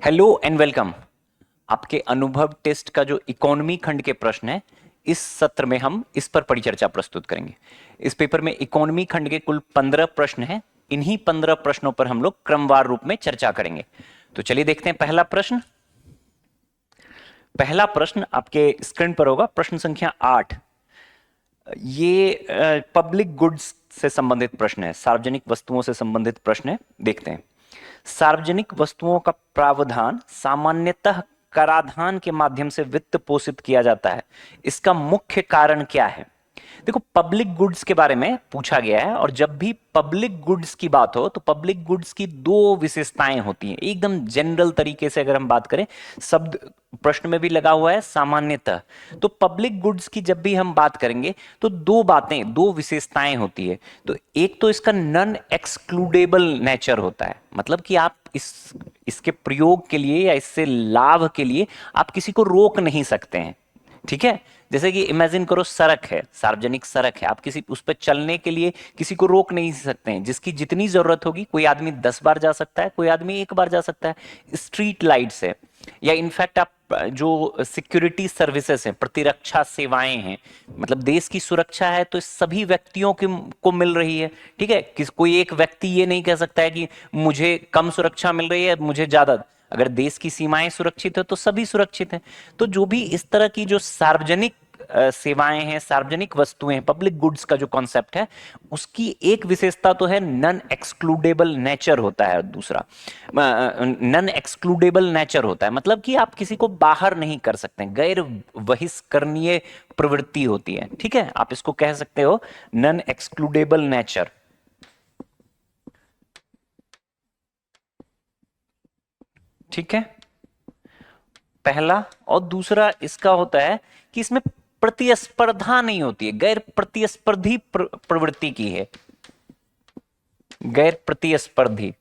Hello and welcome. आपके अनुभव test का जो इकोनॉमी खंड के प्रश्न है, इस सत्र में हम इस पर परिचर्चा प्रस्तुत करेंगे। इस पेपर में इकोनॉमी खंड के कुल 15 प्रश्न हैं। इन्हीं 15 प्रश्नों पर हम लोग क्रमवार रूप में चर्चा करेंगे। तो चलिए देखते हैं पहला प्रश्न आपके स्क्रीन पर होगा, प्रश्न संख्या 8। ये पब्लिक गुड्स से संबंधित प्रश्न है, सार्वजनिक वस्तुओं से संबंधित प्रश्न है। देखते हैं। सार्वजनिक वस्तुओं का प्रावधान सामान्यतः कराधान के माध्यम से वित्त पोषित किया जाता है। इसका मुख्य कारण क्या है? देखो, पब्लिक गुड्स के बारे में पूछा गया है, और जब भी पब्लिक गुड्स की बात हो तो पब्लिक गुड्स की दो विशेषताएं होती हैं। एकदम जनरल तरीके से अगर हम बात करें, शब्द प्रश्न में भी लगा हुआ है सामान्यतः। तो पब्लिक गुड्स की जब भी हम बात करेंगे तो दो विशेषताएं होती है। तो एक तो इसका नॉन एक्सक्लूडेबल नेचर होता है, मतलब कि आप इसके प्रयोग के लिए या इससे लाभ के लिए आप किसी को रोक नहीं सकते हैं। ठीक है, जैसे कि इमेजिन करो, सड़क है, सार्वजनिक सड़क है, आप किसी उस पर चलने के लिए किसी को रोक नहीं सकते हैं। जिसकी जितनी जरूरत होगी, कोई आदमी 10 बार जा सकता है, कोई आदमी एक बार जा सकता है। स्ट्रीट लाइट्स है, या इनफैक्ट आप जो सिक्योरिटी सर्विसेज हैं, प्रतिरक्षा सेवाएं हैं, मतलब देश की सुरक्षा है तो सभी व्यक्तियों को मिल रही है। ठीक है, कोई एक व्यक्ति ये नहीं कह सकता है कि मुझे कम सुरक्षा मिल रही है, मुझे ज्यादा। अगर देश की सीमाएं सुरक्षित है तो सभी सुरक्षित हैं। तो जो भी इस तरह की जो सार्वजनिक सेवाएं हैं, सार्वजनिक वस्तुएं, पब्लिक गुड्स का जो कॉन्सेप्ट है, उसकी एक विशेषता तो है नॉन एक्सक्लूडेबल नेचर होता है। दूसरा, नॉन एक्सक्लूडेबल नेचर होता है, मतलब कि आप किसी को बाहर नहीं कर सकते, गैर बहिष्करणीय प्रवृत्ति होती है। ठीक है, आप इसको कह सकते हो नॉन एक्सक्लूडेबल नेचर। ठीक है, पहला। और दूसरा इसका होता है कि इसमें प्रतिस्पर्धा नहीं होती है, गैर प्रतिस्पर्धी प्रवृत्ति की है, गैर प्रतिस्पर्धी।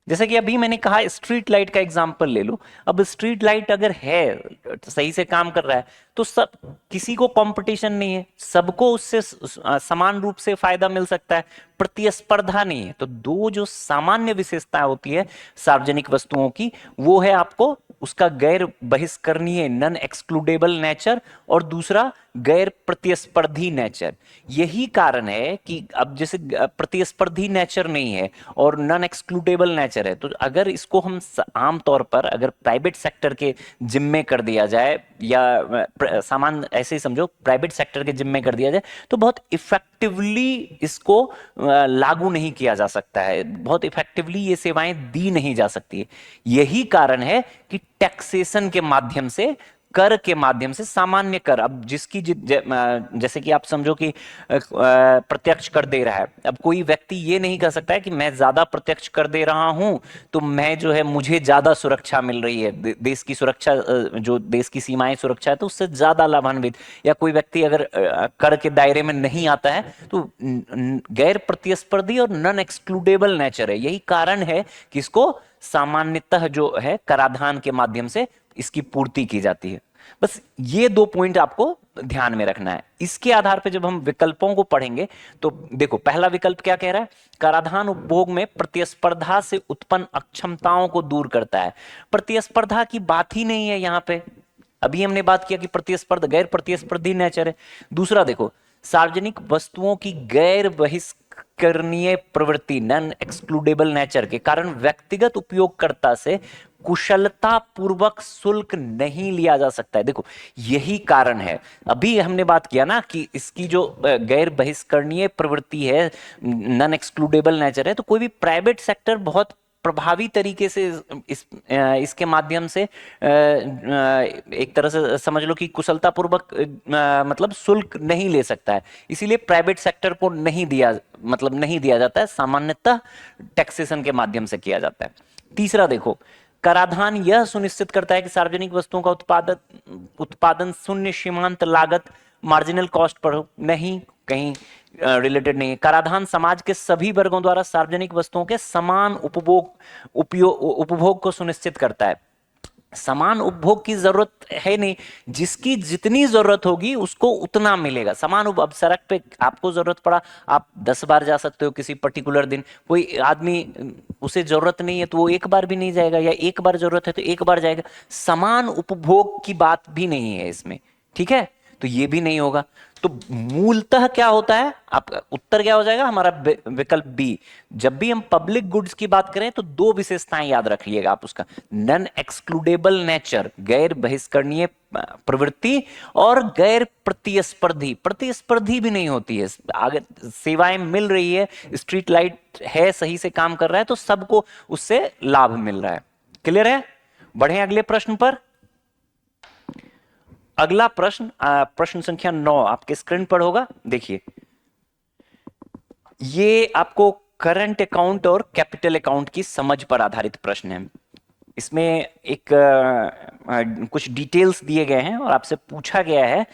जैसे कि अभी मैंने कहा, स्ट्रीट लाइट का एग्जांपल ले लो। अब स्ट्रीट लाइट अगर है, सही से काम कर रहा है, तो सब, किसी को कंपटीशन नहीं है, सबको उससे समान रूप से फायदा मिल सकता है, प्रतिस्पर्धा नहीं है। तो दो जो सामान्य विशेषता होती है सार्वजनिक वस्तुओं की, वो है आपको उसका गैर बहिष्करणीय नॉन एक्सक्लूडेबल नेचर, और दूसरा गैर प्रतिस्पर्धी नेचर। यही कारण है कि अब जैसे प्रतिस्पर्धी नेचर नहीं है और नॉन एक्सक्लूडेबल नेचर है, तो अगर इसको हम आमतौर पर अगर प्राइवेट सेक्टर के जिम्मे कर दिया जाए, या सामान ऐसे ही समझो प्राइवेट सेक्टर के जिम्मे कर दिया जाए, तो बहुत इफेक्टिवली इसको लागू नहीं किया जा सकता है, बहुत इफेक्टिवली ये सेवाएं दी नहीं जा सकती है। यही कारण है कि टैक्सेशन के माध्यम से, कर के माध्यम से, सामान्य कर, अब जिसकी जैसे कि आप समझो कि प्रत्यक्ष कर दे रहा है। अब कोई व्यक्ति ये नहीं कह सकता है कि मैं ज्यादा प्रत्यक्ष कर दे रहा हूं तो मैं जो है, मुझे ज्यादा सुरक्षा मिल रही है, देश की सुरक्षा, जो देश की सीमाएं सुरक्षा है, तो उससे ज्यादा लाभान्वित। या कोई व्यक्ति अगर कर के दायरे में नहीं आता है, तो गैर प्रतिस्पर्धी और नॉन एक्सक्लूडेबल नेचर है। यही कारण है कि इसको सामान्यतः जो है कराधान के माध्यम से इसकी पूर्ति की जाती है। बस ये दो पॉइंट आपको ध्यान में रखना है। इसके आधार पर जब हम विकल्पों को पढ़ेंगे, तो देखो, पहला विकल्प क्या कह रहा है? कराधान उपभोग में प्रतिस्पर्धा से उत्पन्न अक्षमताओं को दूर करता है। प्रतिस्पर्धा की बात ही नहीं है यहां पे। अभी हमने बात किया कि प्रतिस्पर्धा गैर प्रतिस्पर्धी नेचर है। दूसरा देखो, सार्वजनिक वस्तुओं की गैर बहिष्करणीय प्रवृत्ति, नॉन एक्सक्लूडेबल नेचर के कारण व्यक्तिगत उपयोगकर्ता से कुशलता पूर्वक शुल्क नहीं लिया जा सकता है। देखो, यही कारण है। अभी हमने बात किया ना कि इसकी जो गैर बहिष्करणीय प्रवृत्ति है, नॉन एक्सक्लूडेबल नेचर है, तो कोई भी प्राइवेट सेक्टर बहुत प्रभावी तरीके से इसके माध्यम से एक तरह से समझ लो कि कुशलतापूर्वक मतलब शुल्क नहीं ले सकता है। इसीलिए प्राइवेट सेक्टर को नहीं दिया, मतलब नहीं दिया जाता है, सामान्यतः टैक्सेशन के माध्यम से किया जाता है। तीसरा देखो, कराधान यह सुनिश्चित करता है कि सार्वजनिक वस्तुओं का उत्पादन शून्य सीमांत लागत, मार्जिनल कॉस्ट पर हो। नहीं, कहीं रिलेटेड नहीं है। कराधान समाज के सभी वर्गों द्वारा सार्वजनिक वस्तुओं के समान उपभोग को सुनिश्चित करता है। समान उपभोग की जरूरत है नहीं, जिसकी जितनी जरूरत होगी उसको उतना मिलेगा। समान अब सड़क पे आपको जरूरत पड़ा, आप 10 बार जा सकते हो किसी पर्टिकुलर दिन। कोई आदमी उसे जरूरत नहीं है तो वो एक बार भी नहीं जाएगा, या एक बार जरूरत है तो एक बार जाएगा। समान उपभोग की बात भी नहीं है इसमें, ठीक है, तो ये भी नहीं होगा। तो मूलतः क्या होता है, आपका उत्तर क्या हो जाएगा हमारा, विकल्प बी। जब भी हम पब्लिक गुड्स की बात करें तो दो विशेषताएं याद रखिएगा आप उसका, नन एक्सक्लूडेबल नेचर, गैर बहिष्करणीय प्रवृत्ति, और गैर प्रतिस्पर्धी, प्रतिस्पर्धी भी नहीं होती है। आगे सेवाएं मिल रही है, स्ट्रीट लाइट है, सही से काम कर रहा है, तो सबको उससे लाभ मिल रहा है। क्लियर है? बढ़े अगले प्रश्न पर। अगला प्रश्न, प्रश्न संख्या 9 आपके स्क्रीन पर होगा, देखिए। ये आपको करंट अकाउंट और कैपिटल अकाउंट की समझ पर आधारित प्रश्न है। इसमें एक कुछ डिटेल्स दिए गए हैं और आपसे पूछा गया है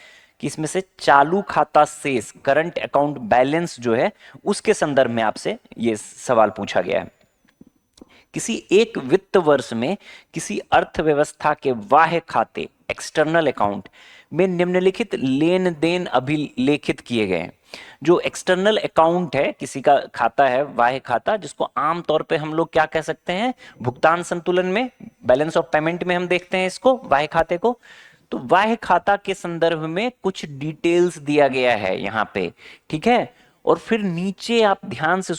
कि इसमें से चालू खाता शेष, करंट अकाउंट बैलेंस जो है, उसके संदर्भ में आपसे ये सवाल पूछा गया है। किसी एक वित्त वर्ष में किसी अर्थव्यवस्था के बाह्य खाते, एक्सटर्नल अकाउंट में निम्नलिखित लेन देन अभिलेखित किए गए हैं। जो एक्सटर्नल अकाउंट है, किसी का खाता है बाह्य खाता, जिसको आमतौर पे हम लोग क्या कह सकते हैं, भुगतान संतुलन में, बैलेंस ऑफ पेमेंट में हम देखते हैं इसको, बाह्य खाते को। तो बाह्य खाता के संदर्भ में कुछ डिटेल्स दिया गया है यहां पे, ठीक है। और फिर नीचे आप ध्यान से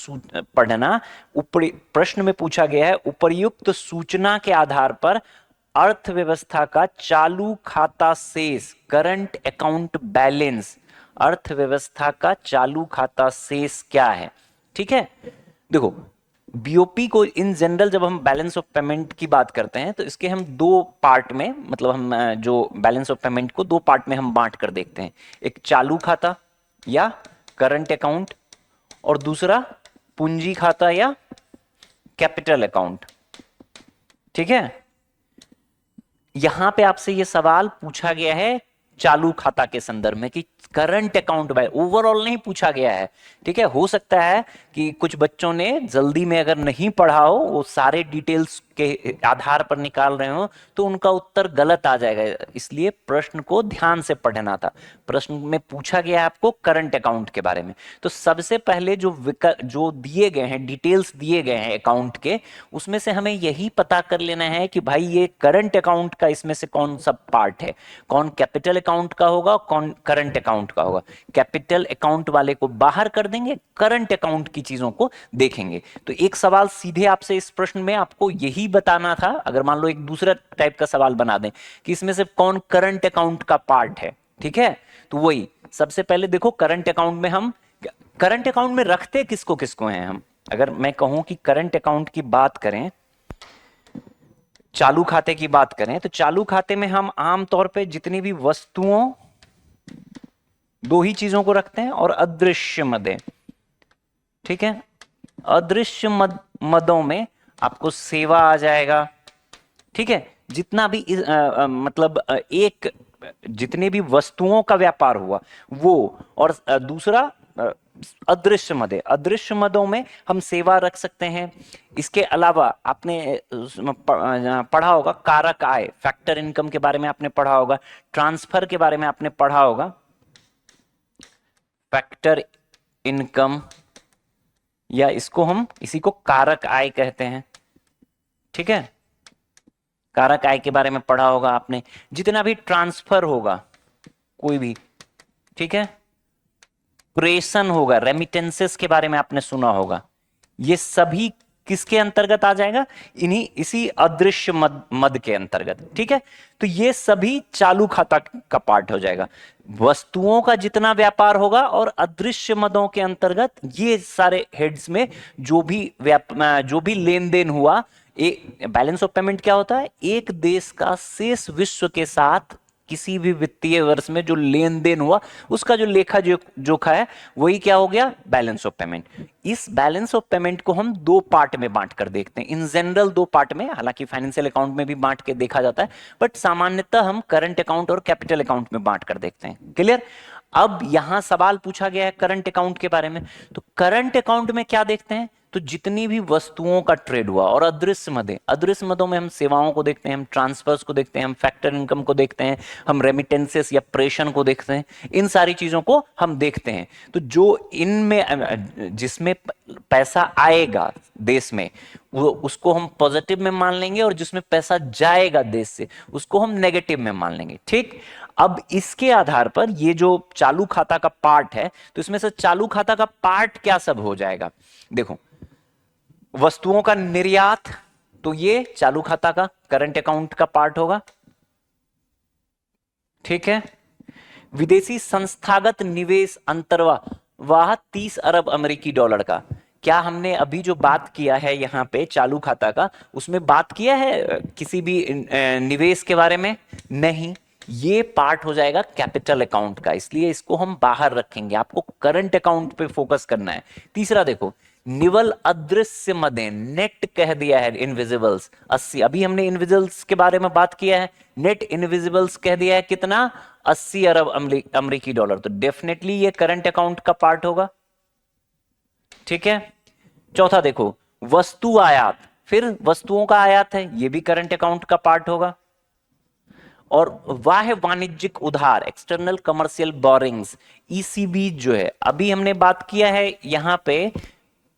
पढ़ना, ऊपरी प्रश्न में पूछा गया है, उपर्युक्त सूचना के आधार पर अर्थव्यवस्था का चालू खाता शेष, करंट अकाउंट बैलेंस, अर्थव्यवस्था का चालू खाता शेष क्या है, ठीक है। देखो, बीओपी को इन जनरल जब हम बैलेंस ऑफ पेमेंट की बात करते हैं तो इसके हम दो पार्ट में, मतलब हम जो बैलेंस ऑफ पेमेंट को दो पार्ट में हम बांट कर देखते हैं। एक चालू खाता या करंट अकाउंट, और दूसरा पूंजी खाता या कैपिटल अकाउंट, ठीक है। यहां पे आपसे ये सवाल पूछा गया है चालू खाता के संदर्भ में कि करंट अकाउंट बाय, ओवरऑल नहीं पूछा गया है, ठीक है। हो सकता है कि कुछ बच्चों ने जल्दी में अगर नहीं पढ़ा हो, वो सारे डिटेल्स के आधार पर निकाल रहे हो, तो उनका उत्तर गलत आ जाएगा। इसलिए प्रश्न को ध्यान से पढ़ना था। प्रश्न में पूछा गया है आपको करंट अकाउंट के बारे में। तो सबसे पहले जो दिए गए हैं, डिटेल्स दिए गए हैं अकाउंट के, उसमें से हमें यही पता कर लेना है कि भाई ये करंट अकाउंट का इसमें से कौन सा पार्ट है, कौन कैपिटल अकाउंट का होगा, कौन करंट अकाउंट का होगा। कैपिटल अकाउंट वाले को बाहर कर देंगे, करंट अकाउंट की चीजों को देखेंगे। तो एक सवाल सीधे आपसे इस प्रश्न में आपको यही बताना था। अगर मान लो एक दूसरा टाइप का सवाल बना दें कि इसमें से कौन करंट अकाउंट का पार्ट है, ठीक है, तो वही सबसे पहले देखो, करंट अकाउंट में हम, करंट अकाउंट में रखते किसको किसको हैं हम। अगर मैं कहूं कि करंट अकाउंट की बात करें, चालू खाते की बात करें, तो चालू खाते में हम आमतौर पे जितनी भी वस्तुओं, दो ही चीजों को रखते हैं, और अदृश्य मदें, ठीक है। अदृश्य मदों में आपको सेवा आ जाएगा, ठीक है। जितना भी मतलब एक, जितने भी वस्तुओं का व्यापार हुआ वो, और दूसरा अदृश्य मदे, अदृश्य मदों में हम सेवा रख सकते हैं। इसके अलावा आपने पढ़ा होगा कारक आय, फैक्टर इनकम के बारे में आपने पढ़ा होगा, ट्रांसफर के बारे में आपने पढ़ा होगा, फैक्टर इनकम, या इसको हम, इसी को कारक आय कहते हैं, ठीक है। कारक आय के बारे में पढ़ा होगा आपने। जितना भी ट्रांसफर होगा कोई भी, ठीक है, प्रेषण होगा, रेमिटेंसेस के बारे में आपने सुना होगा, ये सभी किसके अंतर्गत आ जाएगा, इसी अदृश्य मद के अंतर्गत, ठीक है। तो ये सभी चालू खाता का पार्ट हो जाएगा। वस्तुओं का जितना व्यापार होगा और अदृश्य मदों के अंतर्गत ये सारे हेड्स में जो भी लेन देन हुआ, बैलेंस ऑफ पेमेंट क्या होता है, एक देश का शेष विश्व के साथ किसी भी वित्तीय वर्ष में जो लेन देन हुआ उसका जो लेखा जोखा है, वही क्या हो गया, बैलेंस ऑफ पेमेंट। इस बैलेंस ऑफ पेमेंट को हम दो पार्ट में बांट कर देखते हैं, इन जनरल दो पार्ट में, हालांकि फाइनेंशियल अकाउंट में भी बांट के देखा जाता है, बट सामान्यतः हम करंट अकाउंट और कैपिटल अकाउंट में बांट कर देखते हैं। क्लियर? अब यहां सवाल पूछा गया है करंट अकाउंट के बारे में, तो करंट अकाउंट में क्या देखते हैं, तो जितनी भी वस्तुओं का ट्रेड हुआ, और अदृश्य मदों में हम सेवाओं को देखते हैं, हम ट्रांसफर्स को देखते हैं, हम फैक्टर इनकम को देखते हैं, हम रेमिटेंसेस या प्रेषण को देखते हैं, इन सारी चीजों को हम देखते हैं। तो जो इनमें जिसमें पैसा आएगा देश में, वो उसको हम पॉजिटिव में मान लेंगे, और जिसमें पैसा जाएगा देश से उसको हम नेगेटिव में मान लेंगे। ठीक, अब इसके आधार पर ये जो चालू खाता का पार्ट है, तो इसमें से चालू खाता का पार्ट क्या सब हो जाएगा, देखो, वस्तुओं का निर्यात, तो ये चालू खाता का करंट अकाउंट का पार्ट होगा। ठीक है, विदेशी संस्थागत निवेश अंतर्वाह 30 अरब अमेरिकी डॉलर का, क्या हमने अभी जो बात किया है यहां पे चालू खाता का, उसमें बात किया है किसी भी निवेश के बारे में? नहीं, ये पार्ट हो जाएगा कैपिटल अकाउंट का, इसलिए इसको हम बाहर रखेंगे, आपको करंट अकाउंट पे फोकस करना है। तीसरा देखो, निवल अदृश्य मदें, नेट कह दिया है इनविजिबल्स 80, अभी हमने इनविजिबल्स के बारे में बात किया है, नेट इनविजिबल्स कह दिया है कितना, 80 अरब अमेरिकी डॉलर, तो डेफिनेटली ये करंट अकाउंट का पार्ट होगा। ठीक है, चौथा देखो, वस्तु आयात, फिर वस्तुओं का आयात है, ये भी करंट अकाउंट का पार्ट होगा। और वाह वाणिज्यिक उधार, एक्सटर्नल कमर्शियल बोरिंग्स, ईसीबी जो है, अभी हमने बात किया है यहां पे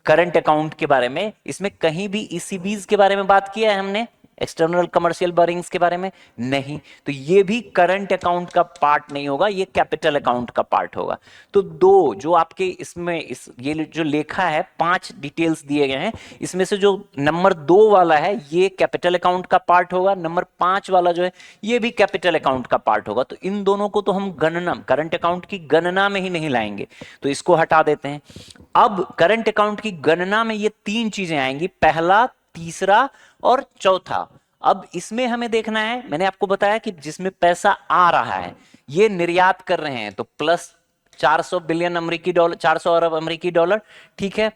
करंट अकाउंट के बारे में, इसमें कहीं भी ईसीबीज के बारे में बात किया है हमने, एक्सटर्नल कमर्शियल बोरिंग्स के बारे में नहीं, तो ये भी करंट अकाउंट का पार्ट नहीं होगा, ये कैपिटल अकाउंट का पार्ट होगा। तो दो जो आपके इसमें ये जो लेखा है, 5 डिटेल्स दिए गए हैं, इसमें से जो नंबर 2 वाला है ये कैपिटल अकाउंट का पार्ट होगा, नंबर 5 वाला जो है ये भी कैपिटल अकाउंट का पार्ट होगा। तो इन दोनों को तो हम गणना, करंट अकाउंट की गणना में ही नहीं लाएंगे, तो इसको हटा देते हैं। अब करंट अकाउंट की गणना में ये 3 चीजें आएंगी, पहला, तीसरा और चौथा। अब इसमें हमें देखना है, मैंने आपको बताया कि जिसमें पैसा आ रहा है, ये निर्यात कर रहे हैं, तो प्लस 400 बिलियन अमेरिकी डॉलर, 400 अरब अमेरिकी डॉलर। ठीक है,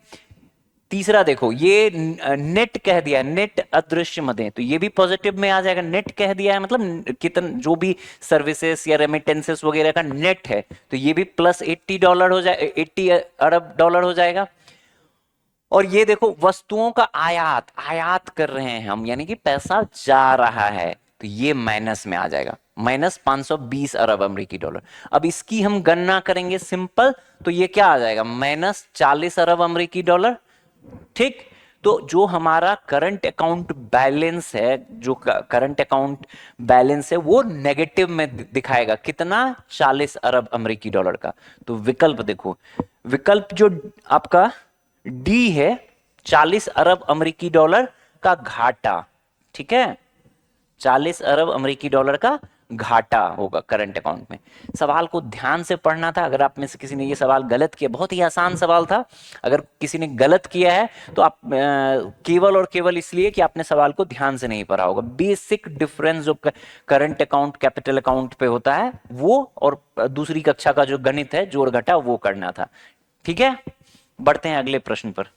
तीसरा देखो, ये नेट कह दिया, नेट अदृश्य मदें, तो ये भी पॉजिटिव में आ जाएगा, नेट कह दिया है मतलब कितना जो भी सर्विसेज या रेमिटेंसेस वगैरह का नेट है, तो ये भी प्लस 80 डॉलर हो जाए, 80 अरब डॉलर हो जाएगा। और ये देखो, वस्तुओं का आयात कर रहे हैं हम, यानी कि पैसा जा रहा है, तो ये माइनस में आ जाएगा, माइनस 520 अरब अमेरिकी डॉलर। अब इसकी हम गणना करेंगे सिंपल, तो ये क्या आ जाएगा, माइनस 40 अरब अमेरिकी डॉलर। ठीक, तो जो हमारा करंट अकाउंट बैलेंस है, जो करंट अकाउंट बैलेंस है वो नेगेटिव में दिखाएगा, कितना, 40 अरब अमेरिकी डॉलर का। तो विकल्प देखो, विकल्प जो आपका डी है, 40 अरब अमेरिकी डॉलर का घाटा। ठीक है, 40 अरब अमेरिकी डॉलर का घाटा होगा करंट अकाउंट में। सवाल को ध्यान से पढ़ना था, अगर आप में से किसी ने ये सवाल गलत किया, बहुत ही आसान सवाल था, अगर किसी ने गलत किया है तो आप केवल और केवल इसलिए कि आपने सवाल को ध्यान से नहीं पढ़ा होगा। बेसिक डिफरेंस जो करंट अकाउंट कैपिटल अकाउंट पे होता है वो, और दूसरी कक्षा का जो गणित है जोड़ घटा, वो करना था। ठीक है, बढ़ते हैं अगले प्रश्न पर।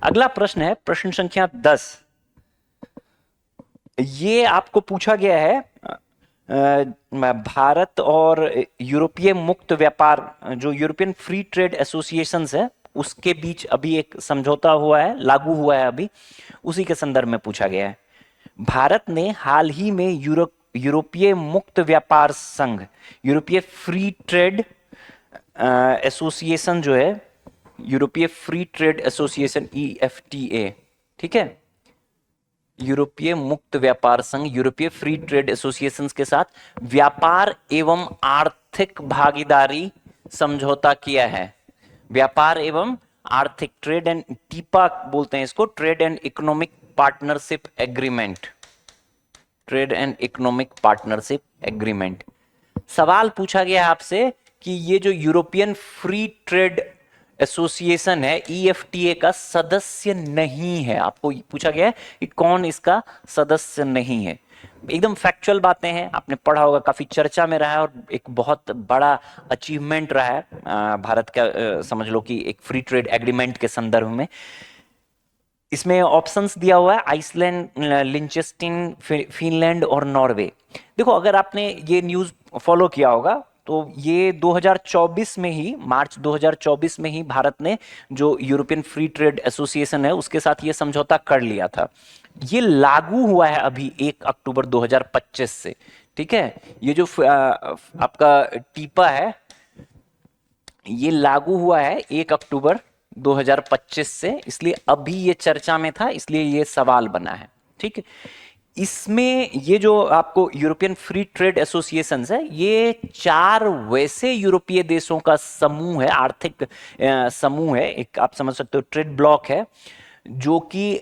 अगला प्रश्न है प्रश्न संख्या 10। ये आपको पूछा गया है भारत और यूरोपीय मुक्त व्यापार, जो यूरोपियन फ्री ट्रेड एसोसिएशन है, उसके बीच अभी एक समझौता हुआ है, लागू हुआ है अभी, उसी के संदर्भ में पूछा गया है। भारत ने हाल ही में यूरोपीय मुक्त व्यापार संघ, यूरोपीय फ्री ट्रेड एसोसिएशन जो है, यूरोपीय फ्री ट्रेड एसोसिएशन EFTA, ठीक है, यूरोपीय मुक्त व्यापार संघ, यूरोपीय फ्री ट्रेड एसोसिएशन के साथ व्यापार एवं आर्थिक भागीदारी समझौता किया है। व्यापार एवं आर्थिक, ट्रेड एंड, टीपा बोलते हैं इसको, trade and economic partnership agreement, trade and economic partnership agreement. सवाल पूछा गया आपसे कि ये जो यूरोपियन फ्री ट्रेड एसोसिएशन है EFTA का सदस्य नहीं है, आपको पूछा गया है कि कौन इसका सदस्य नहीं है। एकदम फैक्चुअल बातें हैं, आपने पढ़ा होगा, काफी चर्चा में रहा है और एक बहुत बड़ा अचीवमेंट रहा है भारत का, समझ लो कि एक फ्री ट्रेड एग्रीमेंट के संदर्भ में। इसमें ऑप्शंस दिया हुआ है, आइसलैंड, लिंचेस्टीन, फिनलैंड और नॉर्वे। देखो, अगर आपने ये न्यूज फॉलो किया होगा तो ये 2024 में ही, मार्च 2024 में ही भारत ने जो यूरोपियन फ्री ट्रेड एसोसिएशन है उसके साथ ये समझौता कर लिया था। ये लागू हुआ है अभी 1 अक्टूबर 2025 से। ठीक है, ये जो आपका टीपा है ये लागू हुआ है 1 अक्टूबर 2025 से, इसलिए अभी ये चर्चा में था, इसलिए ये सवाल बना है। ठीक है, इसमें ये जो आपको यूरोपियन फ्री ट्रेड एसोसिएशंस है, ये 4 वैसे यूरोपीय देशों का समूह है, आर्थिक समूह है, एक आप समझ सकते हो ट्रेड ब्लॉक है, जो कि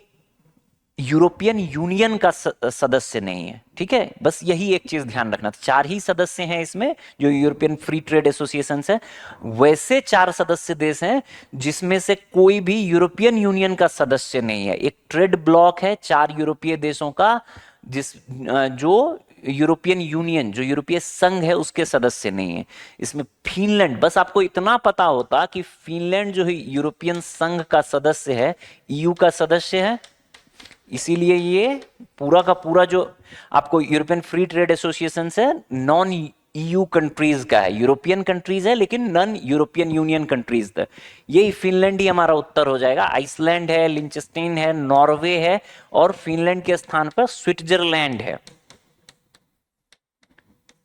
यूरोपियन यूनियन का सदस्य नहीं है। ठीक है, बस यही एक चीज ध्यान रखना, 4 ही सदस्य हैं इसमें जो यूरोपियन फ्री ट्रेड एसोसिएशन है। वैसे 4 सदस्य देश हैं जिसमें से कोई भी यूरोपियन यूनियन का सदस्य नहीं है। एक ट्रेड ब्लॉक है 4 यूरोपीय देशों का, जिस जो यूरोपियन यूनियन, जो यूरोपीय संघ है उसके सदस्य नहीं है। इसमें फिनलैंड, बस आपको इतना पता होता कि फिनलैंड जो है यूरोपियन संघ का सदस्य है, ईयू का सदस्य है, इसीलिए ये पूरा का पूरा जो आपको यूरोपियन फ्री ट्रेड एसोसिएशन है नॉन ईयू कंट्रीज का है, यूरोपियन कंट्रीज है लेकिन नॉन यूरोपियन यूनियन कंट्रीज था। यही फिनलैंड ही हमारा उत्तर हो जाएगा। आइसलैंड है, लिंचस्टीन है, नॉर्वे है, और फिनलैंड के स्थान पर स्विट्जरलैंड है।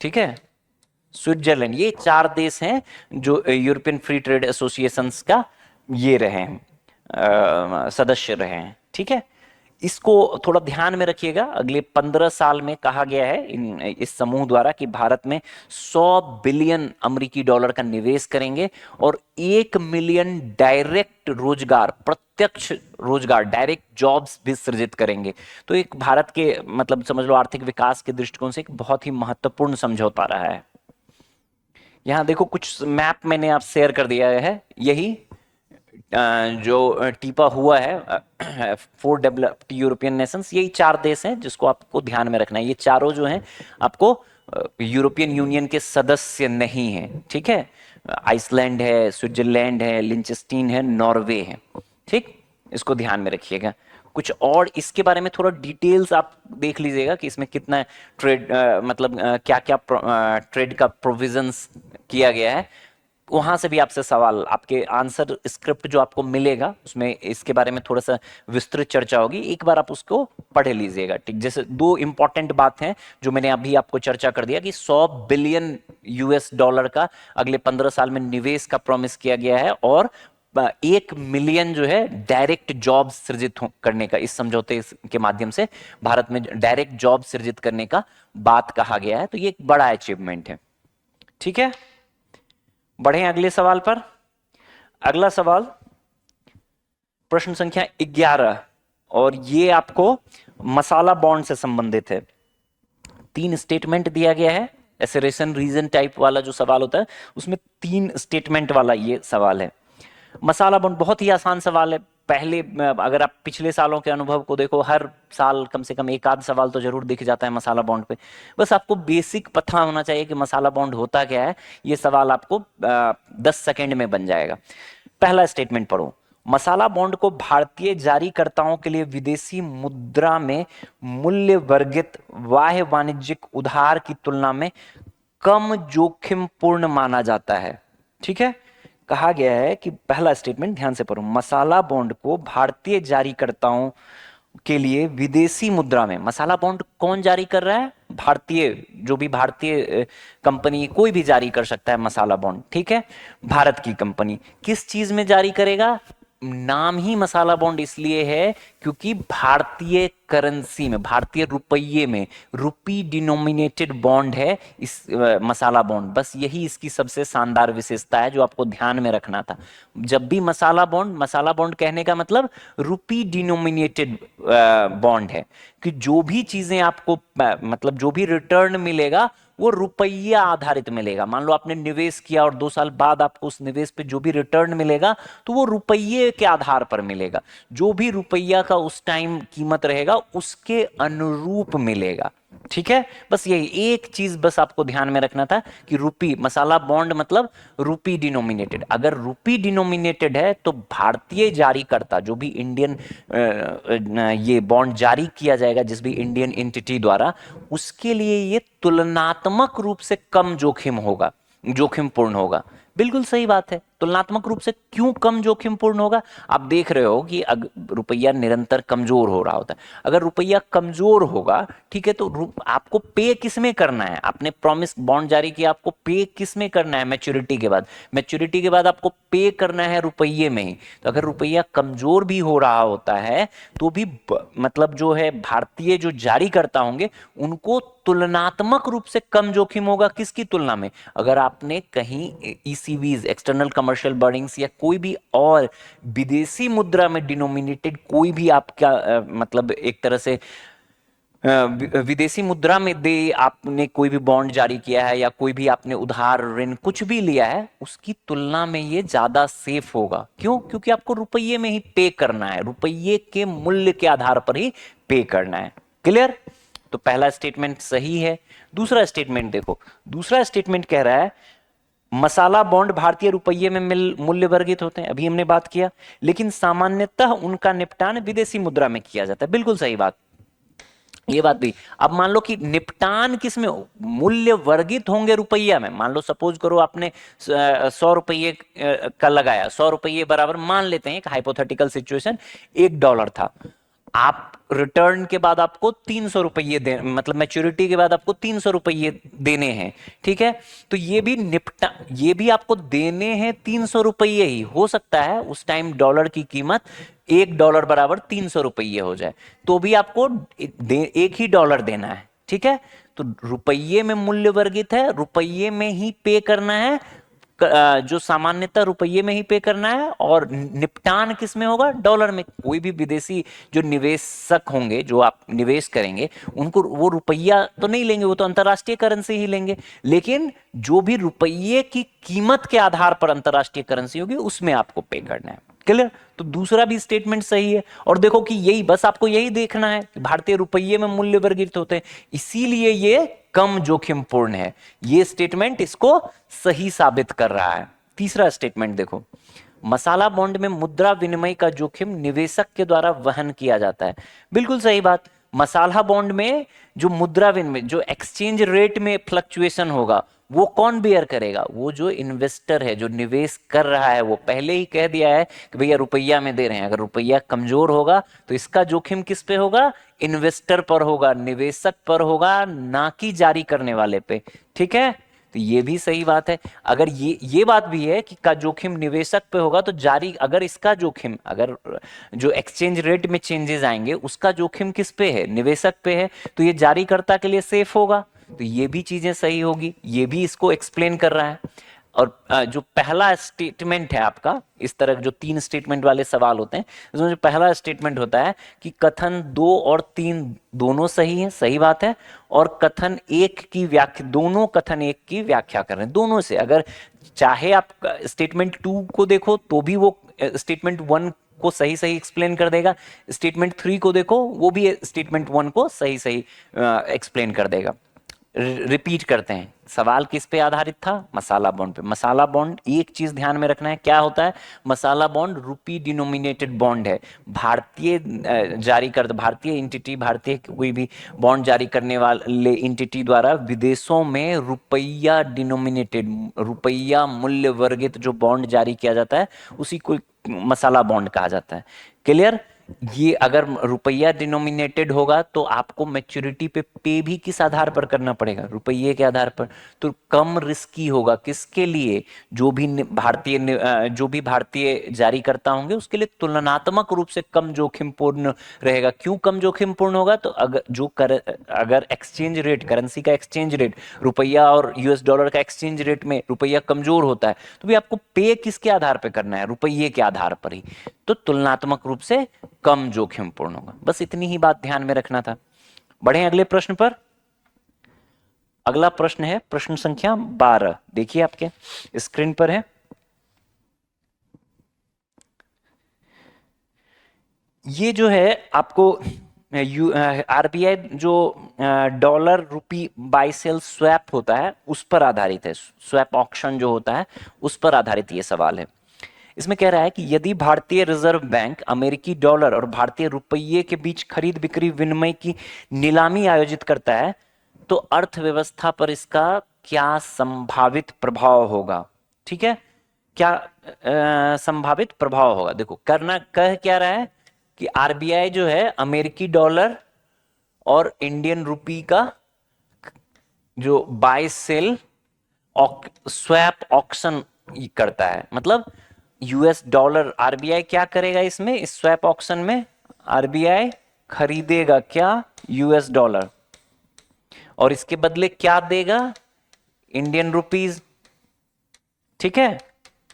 ठीक है, स्विट्जरलैंड, ये 4 देश हैं जो यूरोपियन फ्री ट्रेड एसोसिएशन का ये रहे हैं, सदस्य रहे हैं। ठीक है, इसको थोड़ा ध्यान में रखिएगा। अगले 15 साल में कहा गया है इस समूह द्वारा कि भारत में 100 बिलियन अमेरिकी डॉलर का निवेश करेंगे और 1 मिलियन डायरेक्ट रोजगार, प्रत्यक्ष रोजगार, डायरेक्ट जॉब्स भी सृजित करेंगे। तो एक भारत के मतलब समझ लो आर्थिक विकास के दृष्टिकोण से एक बहुत ही महत्वपूर्ण समझौता रहा है। यहां देखो कुछ मैप मैंने आप शेयर कर दिया है, यही जो टीपा हुआ है 4 डेवलप्ड यूरोपियन नेशंस, यही 4 देश हैं जिसको आपको ध्यान में रखना है। ये चारों जो हैं आपको यूरोपियन यूनियन के सदस्य नहीं हैं। ठीक है, आइसलैंड है, स्विट्जरलैंड है, लिंचस्टीन है, नॉर्वे है। ठीक, इसको ध्यान में रखिएगा। कुछ और इसके बारे में थोड़ा डिटेल्स आप देख लीजिएगा कि इसमें कितना ट्रेड मतलब क्या क्या ट्रेड का प्रोविजंस किया गया है। वहां से भी आपसे सवाल, आपके आंसर स्क्रिप्ट जो आपको मिलेगा उसमें इसके बारे में थोड़ा सा विस्तृत चर्चा होगी, एक बार आप उसको पढ़ लीजिएगा। ठीक, जैसे 2 इंपॉर्टेंट बात हैं जो मैंने अभी आपको चर्चा कर दिया कि 100 बिलियन यूएस डॉलर का अगले 15 साल में निवेश का प्रॉमिस किया गया है, और 1 मिलियन जो है डायरेक्ट जॉब सृजित करने का, इस समझौते के माध्यम से भारत में डायरेक्ट जॉब सृजित करने का बात कहा गया है। तो ये एक बड़ा अचीवमेंट है। ठीक है, बढ़े अगले सवाल पर। अगला सवाल प्रश्न संख्या 11, और ये आपको मसाला बॉन्ड से संबंधित है। 3 स्टेटमेंट दिया गया है, एसेरेशन रीजन टाइप वाला जो सवाल होता है उसमें 3 स्टेटमेंट वाला ये सवाल है। मसाला बॉन्ड बहुत ही आसान सवाल है। पहले अगर आप पिछले सालों के अनुभव को देखो, हर साल कम से कम एक आध सवाल तो जरूर दिख जाता है मसाला बॉन्ड पे। बस आपको बेसिक पता होना चाहिए कि मसाला बॉन्ड होता क्या है। ये सवाल आपको 10 सेकंड में बन जाएगा। पहला स्टेटमेंट पढ़ो, मसाला बॉन्ड को भारतीय जारीकर्ताओं के लिए विदेशी मुद्रा में मूल्य वर्गित बाह्य वाणिज्यिक उधार की तुलना में कम जोखिम पूर्ण माना जाता है। ठीक है, कहा गया है कि पहला स्टेटमेंट ध्यान से पढ़ो, मसाला बॉन्ड को भारतीय जारीकर्ताओं के लिए विदेशी मुद्रा में, मसाला बॉन्ड कौन जारी कर रहा है? भारतीय, जो भी भारतीय कंपनी, कोई भी जारी कर सकता है मसाला बॉन्ड। ठीक है, भारत की कंपनी किस चीज में जारी करेगा? नाम ही मसाला बॉन्ड इसलिए है क्योंकि भारतीय करेंसी में, भारतीय रुपये में, रुपी डिनोमिनेटेड बॉन्ड है इस मसाला बॉन्ड। बस यही इसकी सबसे शानदार विशेषता है जो आपको ध्यान में रखना था। जब भी मसाला बॉन्ड कहने का मतलब रुपी डिनोमिनेटेड बॉन्ड है कि जो भी चीजें आपको मतलब जो भी रिटर्न मिलेगा वो रुपया आधारित मिलेगा। मान लो आपने निवेश किया और 2 साल बाद आपको उस निवेश पे जो भी रिटर्न मिलेगा तो वो रुपये के आधार पर मिलेगा। जो भी रुपया का उस टाइम कीमत रहेगा उसके अनुरूप मिलेगा। ठीक है, बस यही एक चीज बस आपको ध्यान में रखना था कि रुपी, मसाला बॉन्ड मतलब रुपी डिनोमिनेटेड। अगर रुपी डिनोमिनेटेड है तो भारतीय जारीकर्ता, जो भी इंडियन ये बॉन्ड जारी किया जाएगा जिस भी इंडियन एंटिटी द्वारा, उसके लिए ये तुलनात्मक रूप से कम जोखिम होगा। जोखिमपूर्ण होगा। बिल्कुल सही बात है, तुलनात्मक रूप से क्यों कम जोखिमपूर्ण होगा? आप देख रहे हो कि रुपया निरंतर कमजोर हो रहा होता है। अगर रुपया कमजोर होगा, ठीक है, तो आपको पे किस में करना है? आपने प्रॉमिस बॉन्ड जारी किया, आपको पे किस में करना है? मैच्योरिटी के बाद। मैच्योरिटी के बाद आपको पे करना है रुपये में ही। तो अगर रुपया कमजोर भी हो रहा होता है तो भी मतलब जो है भारतीय जो जारी करता होंगे उनको तुलनात्मक रूप से कम जोखिम होगा। किसकी तुलना में? अगर आपने कहीं ईसीबीज, एक्सटर्नल कमर्शियल बॉन्ड्स, या कोई भी और विदेशी मुद्रा में डिनोमिनेटेड कोई भी आपका मतलब एक तरह से विदेशी मुद्रा में दे आपने कोई भी बॉन्ड जारी किया है, या कोई भी आपने उधार ऋण कुछ भी लिया है, उसकी तुलना में ये ज्यादा सेफ होगा। क्यों? क्योंकि आपको रुपये में ही पे करना है, रुपये के मूल्य के आधार पर ही पे करना है। क्लियर? तो पहला स्टेटमेंट सही है। दूसरा स्टेटमेंट देखो, दूसरा स्टेटमेंट कह रहा है मसाला बॉन्ड भारतीय रुपये में मूल्य वर्गित होते हैं, अभी हमने बात किया, लेकिन सामान्यतः उनका निपटान विदेशी मुद्रा में किया जाता है। बिल्कुल सही बात, ये बात भी। अब मान लो कि निपटान किस में? मूल्य वर्गित होंगे रुपया में। मान लो सपोज करो आपने 100 रुपये का लगाया, 100 रुपये बराबर मान लेते हैं, एक हाइपोथेटिकल सिचुएशन, $1 था। आप रिटर्न के बाद आपको 300 रुपये दे, मतलब मैच्योरिटी के बाद आपको 300 रुपये देने हैं, ठीक है। तो ये भी ये भी आपको देने हैं 300 रुपये ही। हो सकता है उस टाइम डॉलर की कीमत $1 बराबर 300 रुपये हो जाए, तो भी आपको एक ही डॉलर देना है, ठीक है। तो रुपये में मूल्य वर्गित है, रुपये में ही पे करना है, जो सामान्यतः रुपये में ही पे करना है, और निपटान किस में होगा? डॉलर में। कोई भी विदेशी जो निवेशक होंगे, जो आप निवेश करेंगे, उनको वो रुपया तो नहीं लेंगे, वो तो अंतरराष्ट्रीय करेंसी ही लेंगे। लेकिन जो भी रुपये की कीमत के आधार पर अंतरराष्ट्रीय करेंसी होगी, उसमें आपको पे करना है। क्लियर? तो दूसरा भी स्टेटमेंट सही है। और देखो कि यही, बस आपको यही देखना है कि भारतीय रुपये में मूल्य वर्गित होते हैं, इसीलिए ये कम जोखिमपूर्ण है। ये स्टेटमेंट इसको सही साबित कर रहा है। तीसरा स्टेटमेंट देखो, मसाला बॉन्ड में मुद्रा विनिमय का जोखिम निवेशक के द्वारा वहन किया जाता है। बिल्कुल सही बात। मसाला बॉन्ड में जो मुद्रा विनिमय, जो एक्सचेंज रेट में फ्लक्चुएशन होगा, वो कौन बेयर करेगा? वो जो इन्वेस्टर है, जो निवेश कर रहा है, वो पहले ही कह दिया है कि भैया रुपया में दे रहे हैं। अगर रुपया कमजोर होगा तो इसका जोखिम किस पे होगा? इन्वेस्टर पर होगा, निवेशक पर होगा, ना कि जारी करने वाले पे। ठीक है, तो ये भी सही बात है। अगर ये बात भी है कि का जोखिम निवेशक पे होगा, तो जारी, अगर इसका जोखिम, अगर जो एक्सचेंज रेट में चेंजेस आएंगे उसका जोखिम किस पे है? निवेशक पे है, तो ये जारीकर्ता के लिए सेफ होगा। तो ये भी चीजें सही होगी, ये भी इसको एक्सप्लेन कर रहा है। और जो पहला स्टेटमेंट है आपका, इस तरह जो 3 स्टेटमेंट वाले सवाल होते हैं, उसमें जो पहला स्टेटमेंट होता है कि कथन 2 और 3 दोनों सही है, सही बात है। और कथन 1 की व्याख्या, दोनों कथन 1 की व्याख्या कर रहे हैं। दोनों से, अगर चाहे आप स्टेटमेंट 2 को देखो तो भी वो स्टेटमेंट 1 को सही सही एक्सप्लेन कर देगा, स्टेटमेंट 3 को देखो वो भी स्टेटमेंट 1 को सही सही एक्सप्लेन कर देगा। रिपीट करते हैं, सवाल किस पे आधारित था? मसाला बॉन्ड पे। मसाला बॉन्ड, एक चीज ध्यान में रखना है, क्या होता है मसाला बॉन्ड? रुपी डिनोमिनेटेड बॉन्ड है। भारतीय जारी कर, भारतीय एंटिटी, भारतीय कोई भी बॉन्ड जारी करने वाले एंटिटी द्वारा विदेशों में रुपया डिनोमिनेटेड, रुपया मूल्य वर्गित जो बॉन्ड जारी किया जाता है, उसी को मसाला बॉन्ड कहा जाता है। क्लियर? ये अगर रुपया डिनोमिनेटेड होगा तो आपको मैच्योरिटी पे भी किस आधार पर करना पड़ेगा? रुपये के आधार पर। तो कम रिस्की होगा किसके लिए? जो भी भारतीय जारी करता होंगे उसके लिए तुलनात्मक रूप से कम जोखिमपूर्ण रहेगा। क्यों कम जोखिमपूर्ण होगा? तो अगर एक्सचेंज रेट, करेंसी का एक्सचेंज रेट, रुपया और यूएस डॉलर का एक्सचेंज रेट में रुपया कमजोर होता है, तो भी आपको पे किसके आधार पर करना है? रुपये के आधार पर ही। तो तुलनात्मक रूप से कम जोखिमपूर्ण होगा। बस इतनी ही बात ध्यान में रखना था। बढ़े अगले प्रश्न पर। अगला प्रश्न है प्रश्न संख्या 12, देखिए आपके स्क्रीन पर है। ये जो है आपको आरबीआई जो dollar rupee buy sell swap होता है उस पर आधारित है। स्वैप ऑक्शन जो होता है उस पर आधारित ये सवाल है। इसमें कह रहा है कि यदि भारतीय रिजर्व बैंक अमेरिकी डॉलर और भारतीय रुपये के बीच खरीद बिक्री विनिमय की नीलामी आयोजित करता है तो अर्थव्यवस्था पर इसका क्या संभावित प्रभाव होगा। ठीक है, क्या संभावित प्रभाव होगा। देखो करना कह क्या रहा है कि आरबीआई जो है अमेरिकी डॉलर और इंडियन रुपी का जो बाय सेल स्वैप ऑक्शन करता है। मतलब यूएस डॉलर आरबीआई क्या करेगा इसमें, इस स्वैप ऑक्शन में आरबीआई खरीदेगा क्या, यूएस डॉलर, और इसके बदले क्या देगा, इंडियन रुपीज। ठीक है,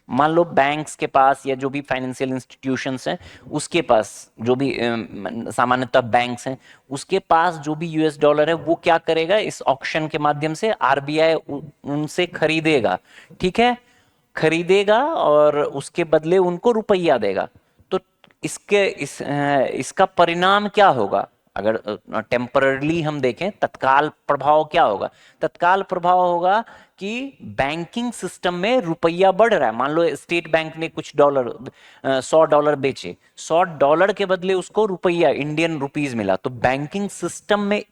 मान लो बैंक्स के पास या जो भी फाइनेंशियल इंस्टीट्यूशंस हैं उसके पास, जो भी सामान्यतः बैंक्स हैं उसके पास जो भी यूएस डॉलर है वो क्या करेगा, इस ऑक्शन के माध्यम से आरबीआई उनसे खरीदेगा। ठीक है, खरीदेगा और उसके बदले उनको रुपया देगा। तो इसका परिणाम क्या होगा, अगर टेम्पररली हम देखें तत्काल प्रभाव क्या होगा। तत्काल प्रभाव होगा कि बैंकिंग सिस्टम में रुपया बढ़ रहा है। मान लो स्टेट बैंक ने कुछ डॉलर, $100 बेचे, $100 के बदले उसको रुपया इंडियन रुपीज मिला, तो बैंकिंग सिस्टम में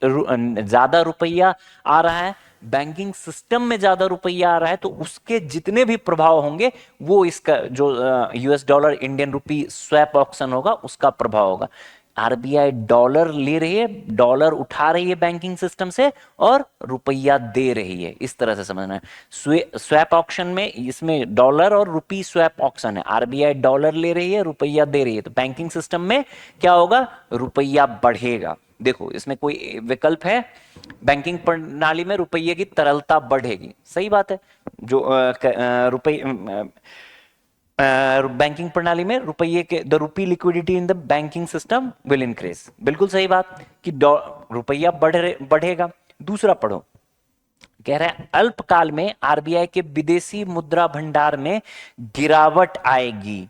ज्यादा रुपया आ रहा है। बैंकिंग सिस्टम में ज्यादा रुपया आ रहा है तो उसके जितने भी प्रभाव होंगे वो इसका जो US dollar Indian rupee swap auction होगा उसका प्रभाव होगा। आरबीआई डॉलर ले रही है, डॉलर उठा रही है बैंकिंग सिस्टम से और रुपया दे रही है, इस तरह से समझना है। स्वैप ऑक्शन में इसमें डॉलर और रुपी स्वैप ऑक्शन है, आरबीआई डॉलर ले रही है, रुपया दे रही है, तो बैंकिंग सिस्टम में क्या होगा, रुपया बढ़ेगा। देखो इसमें कोई विकल्प है, बैंकिंग प्रणाली में रुपये की तरलता बढ़ेगी, सही बात है। जो रुपये बैंकिंग प्रणाली में रुपये के, the rupee liquidity in the banking system will increase, बिल्कुल सही बात कि रुपया बढ़ेगा। दूसरा पढ़ो, कह रहा है अल्पकाल में आरबीआई के विदेशी मुद्रा भंडार में गिरावट आएगी।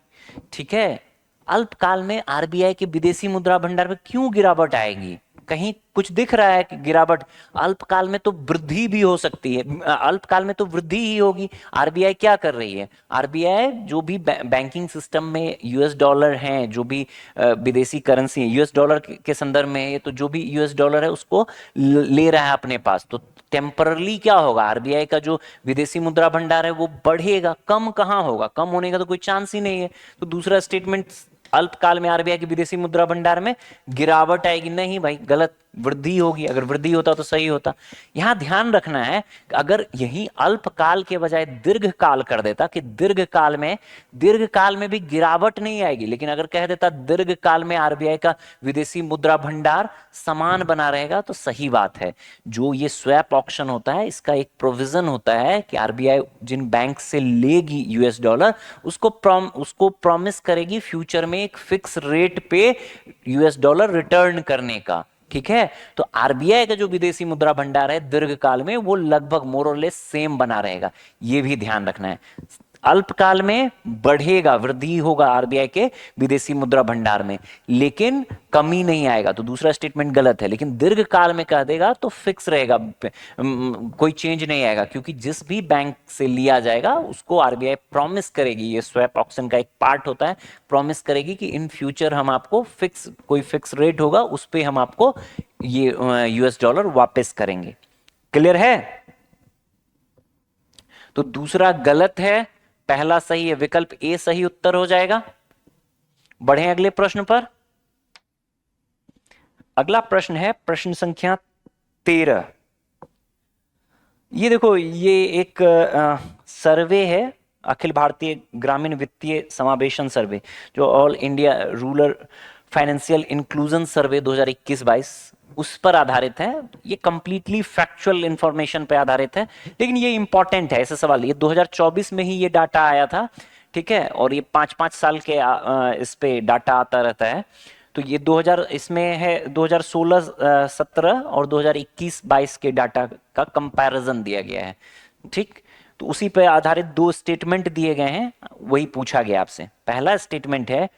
ठीक है, अल्पकाल में आरबीआई के विदेशी मुद्रा भंडार में क्यों गिरावट आएगी, कहीं कुछ दिख रहा है कि गिरावट। अल्पकाल में तो वृद्धि भी हो सकती है, अल्पकाल में तो वृद्धि ही होगी। आरबीआई क्या कर रही है, आरबीआई जो भी बैंकिंग सिस्टम में यूएस डॉलर हैं, जो भी विदेशी करेंसी है यूएस डॉलर के संदर्भ में है, तो जो भी यूएस डॉलर है उसको ले रहा है अपने पास। तो टेम्परली क्या होगा, आरबीआई का जो विदेशी मुद्रा भंडार है वो बढ़ेगा, कम कहां होगा, कम होने का तो कोई चांस ही नहीं है। तो दूसरा स्टेटमेंट, अल्पकाल में आरबीआई के विदेशी मुद्रा भंडार में गिरावट आएगी, नहीं भाई गलत, वृद्धि होगी। अगर वृद्धि होता तो सही होता। यहां ध्यान रखना है, अगर यही अल्पकाल के बजाय दीर्घकाल कर देता कि दीर्घकाल में भी गिरावट नहीं आएगी, लेकिन अगर कह देता दीर्घकाल में आरबीआई का विदेशी मुद्रा भंडार समान बना रहेगा तो सही बात है। जो ये स्वैप ऑक्शन होता है इसका एक प्रोविजन होता है कि आरबीआई जिन बैंक से लेगी यूएस डॉलर उसको प्रॉमिस करेगी फ्यूचर में एक फिक्स रेट पे यूएस डॉलर रिटर्न करने का। ठीक है, तो आरबीआई का जो विदेशी मुद्रा भंडार है दीर्घकाल में वो लगभग मोर और लेस सेम बना रहेगा, ये भी ध्यान रखना है। अल्पकाल में बढ़ेगा, वृद्धि होगा आरबीआई के विदेशी मुद्रा भंडार में, लेकिन कमी नहीं आएगा, तो दूसरा स्टेटमेंट गलत है। लेकिन दीर्घकाल में कह देगा तो फिक्स रहेगा, कोई चेंज नहीं आएगा, क्योंकि जिस भी बैंक से लिया जाएगा उसको आरबीआई प्रॉमिस करेगी, ये स्वैप ऑक्शन का एक पार्ट होता है, प्रॉमिस करेगी कि इन फ्यूचर हम आपको कोई फिक्स रेट होगा उस पर हम आपको ये यूएस डॉलर वापस करेंगे। क्लियर है? तो दूसरा गलत है, पहला सही है, विकल्प ए सही उत्तर हो जाएगा। बढ़े अगले प्रश्न पर। अगला प्रश्न है प्रश्न संख्या 13। ये देखो, ये एक सर्वे है, अखिल भारतीय ग्रामीण वित्तीय समावेशन सर्वे, जो all India rural financial inclusion survey 2021-22 उस पर आधारित है। ये कंप्लीटली फैक्चुअल इंफॉर्मेशन पे आधारित है, लेकिन ये इंपॉर्टेंट है, ऐसा सवाल। ये 2024 में ही ये डाटा आया था, ठीक है, और ये 5-5 साल के इस पे डाटा आता रहता है। तो ये 2000 इसमें है 2016-17 और 2021-22 के डाटा का कंपैरिजन दिया गया है। ठीक, तो उसी पे आधारित दो स्टेटमेंट दिए गए हैं, वही पूछा गया आपसे। पहला स्टेटमेंट है,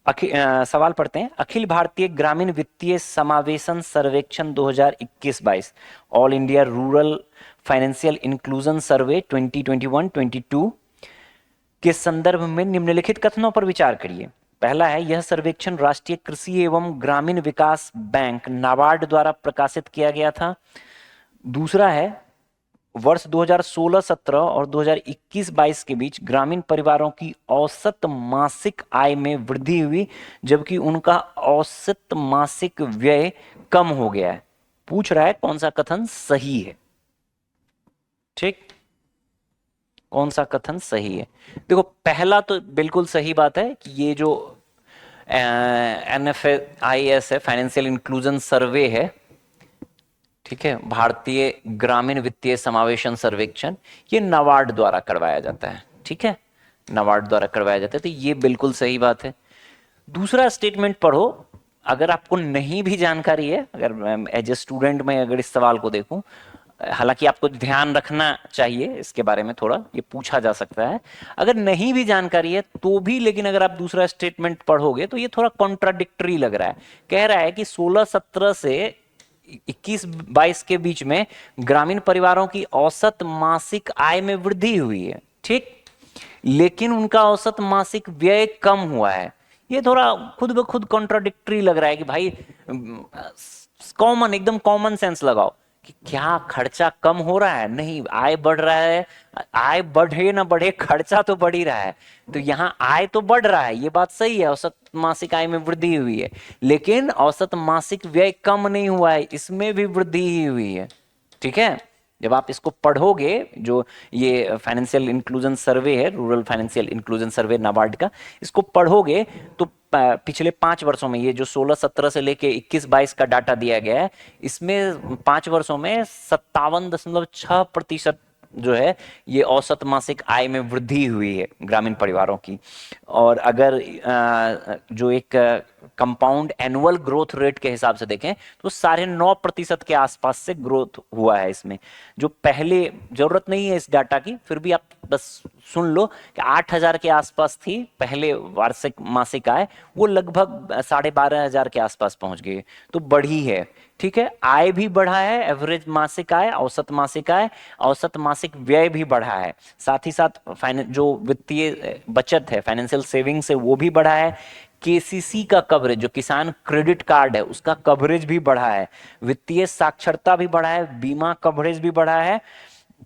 सवाल पढ़ते हैं, अखिल भारतीय ग्रामीण वित्तीय समावेशन सर्वेक्षण 2021-22 all India rural financial inclusion survey 2021-22 के संदर्भ में निम्नलिखित कथनों पर विचार करिए। पहला है, यह सर्वेक्षण राष्ट्रीय कृषि एवं ग्रामीण विकास बैंक नाबार्ड द्वारा प्रकाशित किया गया था। दूसरा है, वर्ष 2016-17 और 2021-22 के बीच ग्रामीण परिवारों की औसत मासिक आय में वृद्धि हुई, जबकि उनका औसत मासिक व्यय कम हो गया है। पूछ रहा है कौन सा कथन सही है। ठीक, कौन सा कथन सही है? देखो, पहला तो बिल्कुल सही बात है कि ये जो NFIS है, फाइनेंशियल इंक्लूजन सर्वे है, ठीक है, भारतीय ग्रामीण वित्तीय समावेशन सर्वेक्षण, ये नाबार्ड द्वारा करवाया जाता है। ठीक है, नाबार्ड द्वारा करवाया जाता है, तो ये बिल्कुल सही बात है। दूसरा स्टेटमेंट पढ़ो, अगर आपको नहीं भी जानकारी है, अगर एज ए स्टूडेंट मैं अगर इस सवाल को देखूं, हालांकि आपको ध्यान रखना चाहिए इसके बारे में, थोड़ा ये पूछा जा सकता है, अगर नहीं भी जानकारी है तो भी, लेकिन अगर आप दूसरा स्टेटमेंट पढ़ोगे तो ये थोड़ा कॉन्ट्राडिक्टरी लग रहा है। कह रहा है कि 16-17 से 21-22 के बीच में ग्रामीण परिवारों की औसत मासिक आय में वृद्धि हुई है, ठीक, लेकिन उनका औसत मासिक व्यय कम हुआ है। ये थोड़ा खुद ब खुद कॉन्ट्राडिक्टरी लग रहा है कि भाई, कॉमन, एकदम कॉमन सेंस लगाओ कि क्या खर्चा कम हो रहा है? नहीं, आय बढ़ रहा है। आय बढ़े ना बढ़े, खर्चा तो बढ़ ही रहा है। तो यहाँ आय तो बढ़ रहा है, ये बात सही है, औसत मासिक आय में वृद्धि हुई है, लेकिन औसत मासिक व्यय कम नहीं हुआ है, इसमें भी वृद्धि ही हुई है। ठीक है, जब आप इसको पढ़ोगे, जो ये फाइनेंशियल इंक्लूजन सर्वे है, रूरल फाइनेंशियल इंक्लूजन सर्वे नाबार्ड का, इसको पढ़ोगे तो पिछले 5 वर्षों में, ये जो 16-17 से लेके 21-22 का डाटा दिया गया है, इसमें 5 वर्षों में 57.6% जो है ये औसत मासिक आय में वृद्धि हुई है ग्रामीण परिवारों की। और अगर जो एक कंपाउंड एनुअल ग्रोथ रेट के हिसाब से देखें तो 9.5% के आसपास से ग्रोथ हुआ है इसमें। जो पहले, जरूरत नहीं है इस डाटा की, फिर भी आप बस सुन लो कि 8,000 के आसपास थी पहले वार्षिक मासिक आय, वो लगभग 12,500 के आसपास पहुंच गई, तो बढ़ी है। ठीक है, आय भी बढ़ा है, एवरेज मासिक आय, औसत मासिक आय, औसत मासिक व्यय भी बढ़ा है। साथ ही साथ जो वित्तीय बचत है, फाइनेंशियल सेविंग्स है, वो भी बढ़ा है। केसीसी का कवरेज, जो किसान क्रेडिट कार्ड है, उसका कवरेज भी बढ़ा है। वित्तीय साक्षरता भी बढ़ा है, बीमा कवरेज भी बढ़ा है।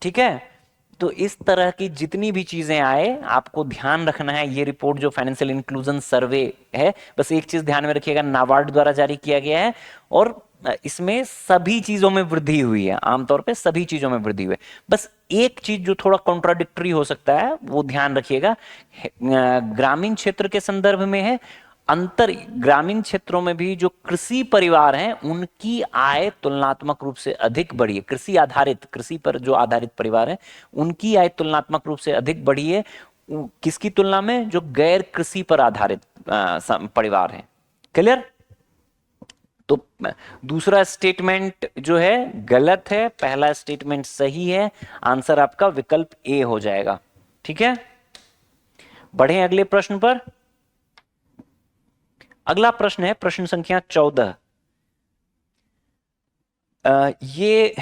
ठीक है, तो इस तरह की जितनी भी चीजें आए, आपको ध्यान रखना है। ये रिपोर्ट जो फाइनेंशियल इंक्लूजन सर्वे है, बस एक चीज ध्यान में रखिएगा, नाबार्ड द्वारा जारी किया गया है, और इसमें सभी चीजों में वृद्धि हुई है, आमतौर पे सभी चीजों में वृद्धि हुई है। बस एक चीज जो थोड़ा कॉन्ट्राडिक्टरी हो सकता है, वो ध्यान रखिएगा, ग्रामीण क्षेत्र के संदर्भ में है। अंतर ग्रामीण क्षेत्रों में भी जो कृषि परिवार हैं, उनकी आय तुलनात्मक रूप से अधिक बढ़ी है। कृषि आधारित, कृषि पर जो आधारित परिवार है, उनकी आय तुलनात्मक रूप से अधिक बढ़ी है। किसकी तुलना में? जो गैर कृषि पर आधारित परिवार हैं। क्लियर? तो दूसरा स्टेटमेंट जो है गलत है, पहला स्टेटमेंट सही है। आंसर आपका विकल्प ए हो जाएगा। ठीक है, बढ़े अगले प्रश्न पर। अगला प्रश्न है प्रश्न संख्या 14। ये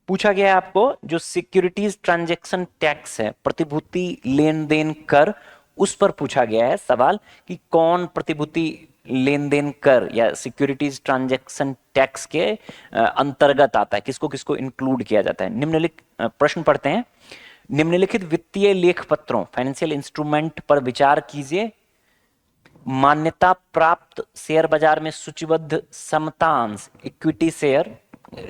पूछा गया है आपको, जो सिक्योरिटीज ट्रांजैक्शन टैक्स है, प्रतिभूति लेन देन कर, उस पर पूछा गया है सवाल कि कौन प्रतिभूति लेन देन कर या सिक्योरिटीज ट्रांजैक्शन टैक्स के अंतर्गत आता है, किसको किसको इंक्लूड किया जाता है। निम्नलिखित प्रश्न पढ़ते हैं। निम्नलिखित वित्तीय लेख पत्रों, फाइनेंशियल इंस्ट्रूमेंट पर विचार कीजिए। मान्यता प्राप्त शेयर बाजार में सूचीबद्ध समतांश, इक्विटी शेयर।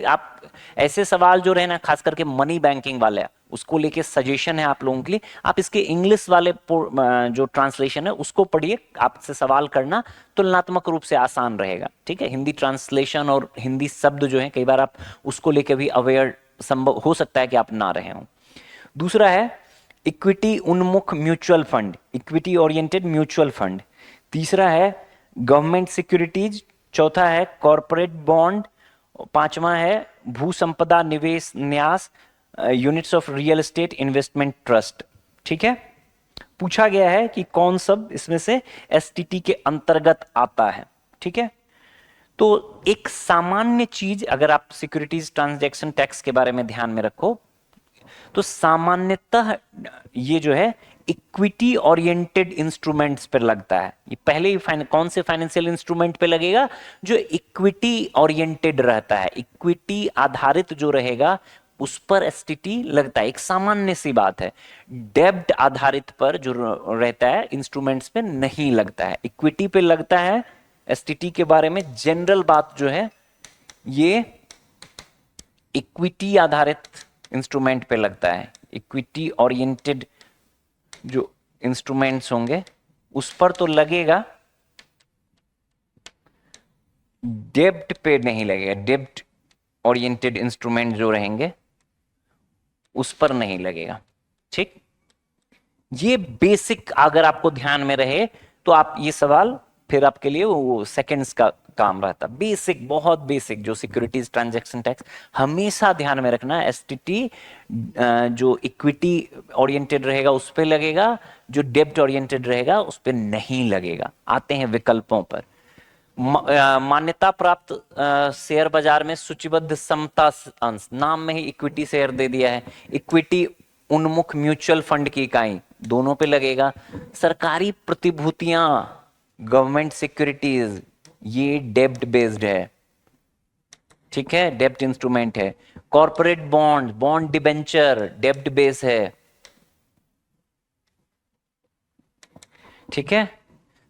आप ऐसे सवाल जो रहे ना, खास करके मनी बैंकिंग वाले, उसको लेके सजेशन है आप लोगों के लिए, आप इसके इंग्लिश वाले जो ट्रांसलेशन है उसको पढ़िए। आपसे सवाल करना तुलनात्मक रूप से आसान रहेगा। ठीक है, हिंदी ट्रांसलेशन और हिंदी शब्द जो है, कई बार आप उसको लेके भी अवेयर, संभव हो सकता है कि आप ना रहे हो। दूसरा है इक्विटी उन्मुख mutual fund, equity oriented mutual fund. तीसरा है गवर्नमेंट सिक्योरिटीज। चौथा है कॉरपोरेट बॉन्ड। पांचवा है भू संपदा निवेश न्यास, units of real estate investment trust. ठीक है, पूछा गया है कि कौन सब इसमें से एसटीटी के अंतर्गत आता है। ठीक है, तो एक सामान्य चीज, अगर आप सिक्योरिटीज ट्रांजैक्शन टैक्स के बारे में ध्यान में रखो, तो सामान्यतः ये जो है इक्विटी ओरिएंटेड इंस्ट्रूमेंट्स पर लगता है। ये पहले ही कौन से फाइनेंशियल इंस्ट्रूमेंट पे लगेगा? जो इक्विटी ओरिएंटेड रहता है, इक्विटी आधारित जो रहेगा, उस पर एसटीटी लगता है, एक सामान्य सी बात है। डेब्ट आधारित पर जो रहता है इंस्ट्रूमेंट्स पे नहीं लगता है, इक्विटी पे लगता है। एसटीटी के बारे में जनरल बात जो है ये इक्विटी आधारित इंस्ट्रूमेंट पे लगता है। इक्विटी ओरिएंटेड जो इंस्ट्रूमेंट्स होंगे उस पर तो लगेगा, डेब्ट पे नहीं लगेगा। डेब्ट ओरिएंटेड इंस्ट्रूमेंट जो रहेंगे उस पर नहीं लगेगा। ठीक, ये बेसिक अगर आपको ध्यान में रहे तो आप ये सवाल फिर आपके लिए वो सेकंड्स का काम रहता। बेसिक, बहुत बेसिक, जो सिक्योरिटीज ट्रांजैक्शन टैक्स हमेशा ध्यान में रखना। एसटीटी जो इक्विटी ओरिएंटेड रहेगा उस पे लगेगा, जो डेब्ट ओरिएंटेड रहेगा उस पे नहीं लगेगा। आते हैं विकल्पों पर। मान्यता प्राप्त शेयर बाजार में सूचीबद्ध समता अंश, नाम में ही इक्विटी शेयर दे दिया है। इक्विटी उन्मुख म्यूचुअल फंड की इकाई, दोनों पे लगेगा। सरकारी प्रतिभूतियां, गवर्नमेंट सिक्योरिटीज, ये डेब्ट बेस्ड है। ठीक है, डेब्ट इंस्ट्रूमेंट है। कॉर्पोरेट बॉन्ड, बॉन्ड डिबेंचर डेब्ट बेस है। ठीक है,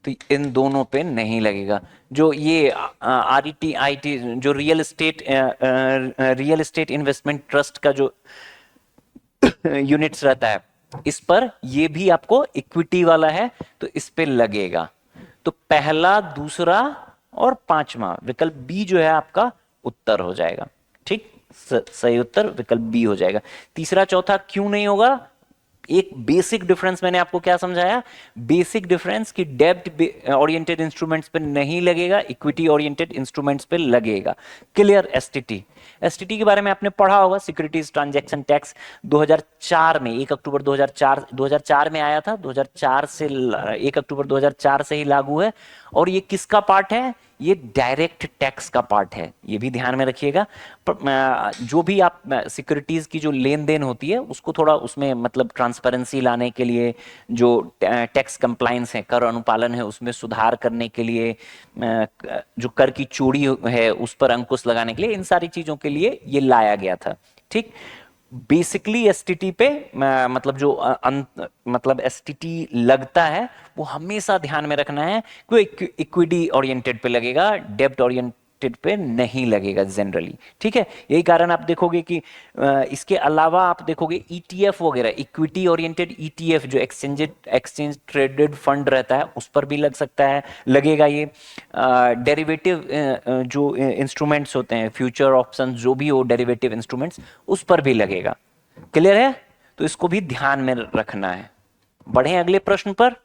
तो इन दोनों पे नहीं लगेगा। जो ये आरईटी आईटी जो रियल एस्टेट इन्वेस्टमेंट ट्रस्ट का जो यूनिट्स रहता है, इस पर ये भी आपको इक्विटी वाला है तो इस पे लगेगा। तो पहला, दूसरा और पांचवा विकल्प बी जो है आपका उत्तर हो जाएगा। ठीक, सही उत्तर विकल्प बी हो जाएगा। तीसरा चौथा क्यों नहीं होगा? एक बेसिक डिफरेंस मैंने आपको क्या समझाया? बेसिक डिफरेंस कि डेब्ट ओरिएंटेड इंस्ट्रूमेंट्स पे नहीं लगेगा, इक्विटी ओरिएंटेड इंस्ट्रूमेंट्स पे लगेगा। क्लियर? एसटीटी, एसटीटी के बारे में आपने पढ़ा होगा। सिक्योरिटीज ट्रांजैक्शन टैक्स 2004 में, 1 अक्टूबर 2004 में आया था। 2004 से 1 अक्टूबर 2004 से ही लागू है। और ये किसका पार्ट है? ये डायरेक्ट टैक्स का पार्ट है, ये भी ध्यान में रखिएगा। जो भी आप सिक्योरिटीज की जो लेन देन होती है उसको थोड़ा उसमें मतलब ट्रांसपेरेंसी लाने के लिए, जो टैक्स कंप्लायंस है, कर अनुपालन है, उसमें सुधार करने के लिए, जो कर की चोरी है उस पर अंकुश लगाने के लिए, इन सारी चीजों के लिए ये लाया गया था। ठीक, बेसिकली एसटीटी पे मतलब जो मतलब एसटीटी लगता है वो हमेशा ध्यान में रखना है कि इक्विटी ओरिएंटेड पे लगेगा, डेब्ट ओरिएंटेड पे नहीं लगेगा जनरली। ठीक है, यही कारण आप देखोगे कि इसके अलावा आप देखोगे ईटीएफ वगैरह, इक्विटी ओरिएंटेड ईटीएफ जो एक्सचेंज ट्रेडेड फंड रहता है उस पर भी लग सकता है, लगेगा। ये डेरिवेटिव जो इंस्ट्रूमेंट्स होते हैं, फ्यूचर ऑप्शन जो भी हो, डेरिवेटिव इंस्ट्रूमेंट्स, उस पर भी लगेगा। क्लियर है? तो इसको भी ध्यान में रखना है। बढ़े अगले प्रश्न पर।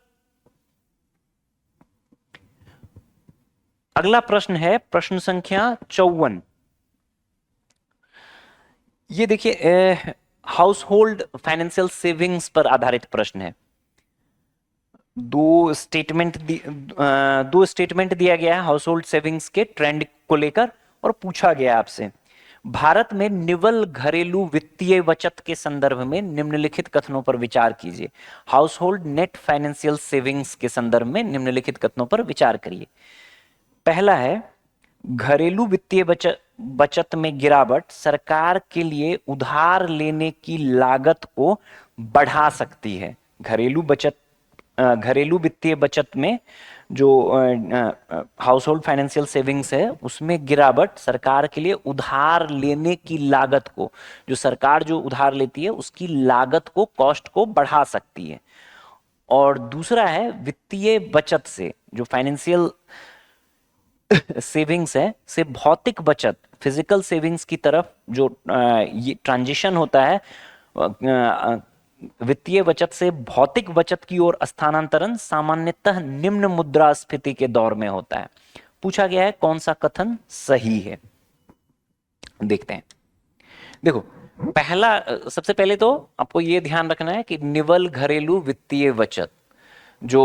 अगला प्रश्न है प्रश्न संख्या 54। ये देखिए, हाउस होल्ड फाइनेंशियल सेविंग्स पर आधारित प्रश्न है। दो स्टेटमेंट दिया गया है हाउस होल्ड सेविंग्स के ट्रेंड को लेकर, और पूछा गया आपसे भारत में निवल घरेलू वित्तीय बचत के संदर्भ में निम्नलिखित कथनों पर विचार कीजिए। House hold net financial savings के संदर्भ में निम्नलिखित कथनों पर विचार करिए। पहला है, घरेलू वित्तीय बचत में गिरावट सरकार के लिए उधार लेने की लागत को बढ़ा सकती है। घरेलू वित्तीय बचत में जो हाउस होल्ड फाइनेंशियल सेविंग्स है उसमें गिरावट सरकार के लिए उधार लेने की लागत को, जो सरकार जो उधार लेती है उसकी लागत को, कॉस्ट को बढ़ा सकती है। और दूसरा है, वित्तीय बचत से, जो फाइनेंशियल सेविंग्स है, से भौतिक बचत, फिजिकल सेविंग्स की तरफ जो ये ट्रांजिशन होता है, वित्तीय बचत से भौतिक बचत की ओर स्थानांतरण सामान्यतः निम्न मुद्रास्फीति के दौर में होता है। पूछा गया है कौन सा कथन सही है। देखते हैं। देखो, पहला, सबसे पहले तो आपको यह ध्यान रखना है कि निवल घरेलू वित्तीय बचत जो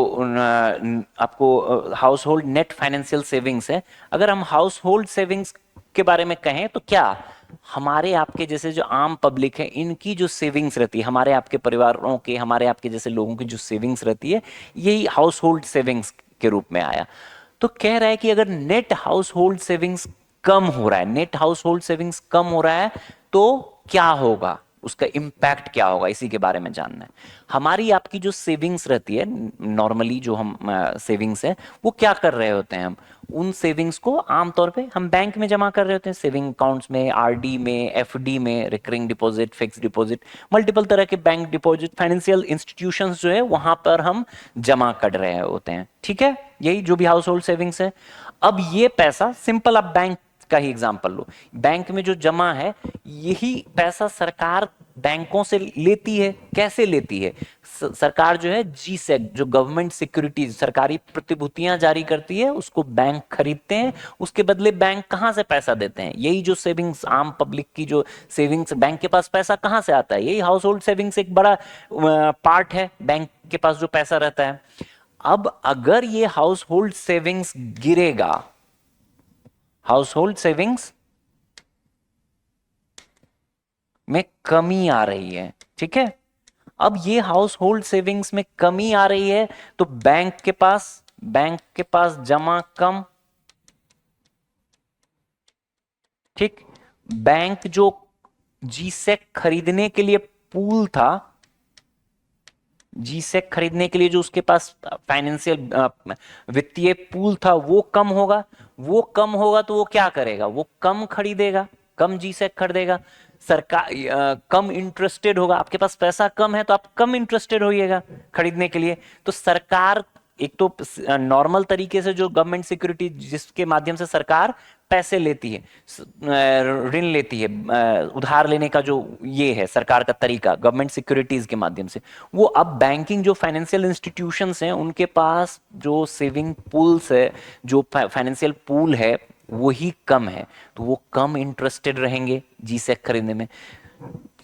आपको house hold net financial savings है, अगर हम हाउस होल्ड सेविंग्स के बारे में कहें तो क्या हमारे आपके जैसे जो आम पब्लिक है इनकी जो सेविंग्स रहती है, हमारे आपके परिवारों के, हमारे आपके जैसे लोगों की जो सेविंग्स रहती है, यही हाउस होल्ड सेविंग्स के रूप में आया। तो कह रहा है कि अगर नेट हाउस होल्ड सेविंग्स कम हो रहा है, नेट हाउस होल्ड सेविंग्स कम हो रहा है, तो क्या होगा, उसका इम्पैक्ट क्या होगा, इसी के बारे में जानना है। हमारी आपकी जो सेविंग्स रहती है नॉर्मली, जो हम सेविंग्स है, वो क्या कर रहे होते हैं हम, उन सेविंग्स को आमतौर पे हम बैंक में जमा कर रहे होते हैं, सेविंग अकाउंट्स में, आरडी में, एफडी में, recurring deposit, fix deposit, multiple तरह के बैंक डिपॉजिट, फाइनेंशियल इंस्टीट्यूशंस जो है वहां पर हम जमा कर रहे होते हैं, ठीक है, यही जो भी हाउस होल्ड सेविंग्स है। अब ये पैसा सिंपल, आप बैंक का ही एग्जांपल लो, बैंक में जो जमा है, यही पैसा सरकार बैंकों से लेती है। कैसे लेती है? सरकार जो है जीसेक, जो गवर्नमेंट सिक्योरिटीज, सरकारी प्रतिभूतियां जारी करती है, उसको बैंक खरीदते हैं, उसके बदले बैंक कहां से पैसा देते हैं? यही जो सेविंग्स, आम पब्लिक की जो सेविंग्स, बैंक के पास पैसा कहां से आता है? यही हाउस होल्ड सेविंग्स एक बड़ा पार्ट है बैंक के पास जो पैसा रहता है। अब अगर ये हाउस होल्ड सेविंग्स गिरेगा, हाउस होल्ड सेविंग्स में कमी आ रही है, ठीक है, अब ये हाउस होल्ड सेविंग्स में कमी आ रही है, तो बैंक के पास जमा कम, ठीक, बैंक जो जीसेक खरीदने के लिए पूल था, जीसेक खरीदने के लिए जो उसके पास फाइनेंशियल वित्तीय पूल था, वो कम होगा, वो कम होगा तो वो क्या करेगा, वो कम खरीदेगा, कम जीसेक खरीदेगा, सरकार कम इंटरेस्टेड होगा, आपके पास पैसा कम है तो आप कम इंटरेस्टेड होइएगा खरीदने के लिए। तो सरकार एक तो नॉर्मल तरीके से जो गवर्नमेंट सिक्योरिटी जिसके माध्यम से सरकार पैसे लेती है, ऋण लेती है, उधार लेने का जो ये है सरकार का तरीका गवर्नमेंट सिक्योरिटीज के माध्यम से, वो अब बैंकिंग जो फाइनेंशियल इंस्टीट्यूशंस हैं उनके पास जो सेविंग पूल्स है, जो फाइनेंशियल पूल है, वही कम है, तो वो कम इंटरेस्टेड रहेंगे जीसेक खरीदने में,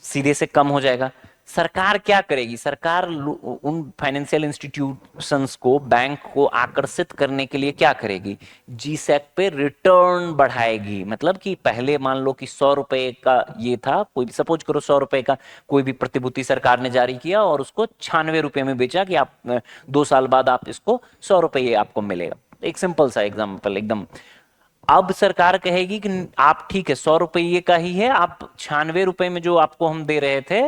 सीधे से कम हो जाएगा। सरकार क्या करेगी? सरकार उन फाइनेंशियल इंस्टीट्यूशंस को, बैंक को आकर्षित करने के लिए क्या करेगी? जीसेक पे रिटर्न बढ़ाएगी। मतलब कि पहले मान लो कि 100 रुपए का ये था, कोई सपोज करो 100 रुपए का कोई भी प्रतिभूति सरकार ने जारी किया और उसको 96 रुपए में बेचा कि आप 2 साल बाद आप इसको 100 रुपए आपको मिलेगा। एक सिंपल सा एग्जाम्पल एकदम। अब सरकार कहेगी कि आप ठीक है 100 रुपये का ही है, आप 96 रुपए में जो आपको हम दे रहे थे,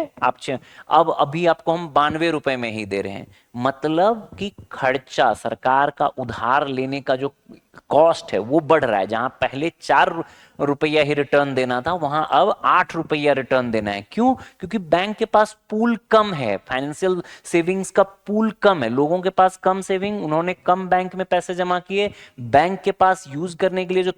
अब अभी आपको हम 92 रुपए में ही दे रहे हैं। मतलब कि खर्चा, सरकार का उधार लेने का जो कॉस्ट है वो बढ़ रहा है। जहां पहले 4 रुपया ही रिटर्न देना था, वहां अब 8 रुपया रिटर्न देना है। क्यों? क्योंकि बैंक के पास पूल कम है, फाइनेंशियल सेविंग्स का पूल कम है, लोगों के पास कम सेविंग, उन्होंने कम बैंक में पैसे जमा किए, बैंक के पास यूज करने के लिए जो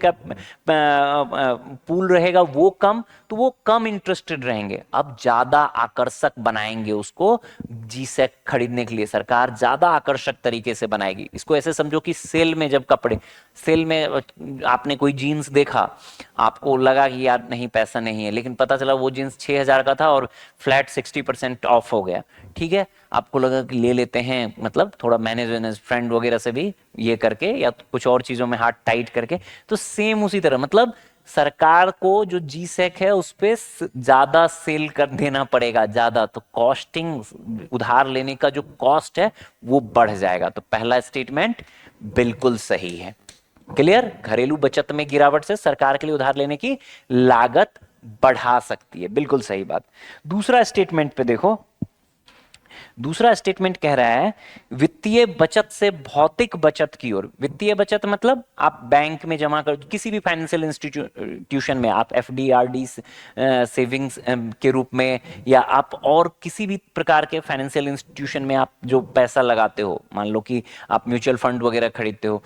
पूल रहेगा वो कम, तो वो कम इंटरेस्टेड रहेंगे। अब ज्यादा आकर्षक बनाएंगे उसको, जीसेक खरीदने के लिए सरकार ज्यादा आकर्षक तरीके से बनाएगी। इसको ऐसे समझो कि सेल में जब कपड़े, सेल में आपने कोई जीन्स देखा, आपको लगा कि यार नहीं पैसा नहीं है, लेकिन पता चला वो जीन्स 6,000 का था और फ्लैट 60% ऑफ हो गया, ठीक है, आपको लगा कि ले लेते हैं, मतलब थोड़ा मैनेज फ्रेंड वगैरह से भी ये करके या कुछ और चीजों में हाथ टाइट करके। तो सेम उसी तरह, मतलब सरकार को जो जीसेक है उस पे ज्यादा सेल कर देना पड़ेगा, ज्यादा, तो कॉस्टिंग, उधार लेने का जो कॉस्ट है वो बढ़ जाएगा। तो पहला स्टेटमेंट बिल्कुल सही है। क्लियर? घरेलू बचत में गिरावट से सरकार के लिए उधार लेने की लागत बढ़ा सकती है, बिल्कुल सही बात। दूसरा स्टेटमेंट पे देखो, दूसरा स्टेटमेंट कह रहा है वित्तीय बचत से भौतिक बचत की ओर। वित्तीय बचत मतलब आप बैंक में जमा कर, किसी भी फाइनेंशियल इंस्टीट्यूशन में आप एफडी, आरडी, सेविंग्स के रूप में, या आप और किसी भी प्रकार के फाइनेंशियल इंस्टीट्यूशन में आप जो पैसा लगाते हो, मान लो कि आप म्यूचुअल फंड वगैरह खरीदते हो,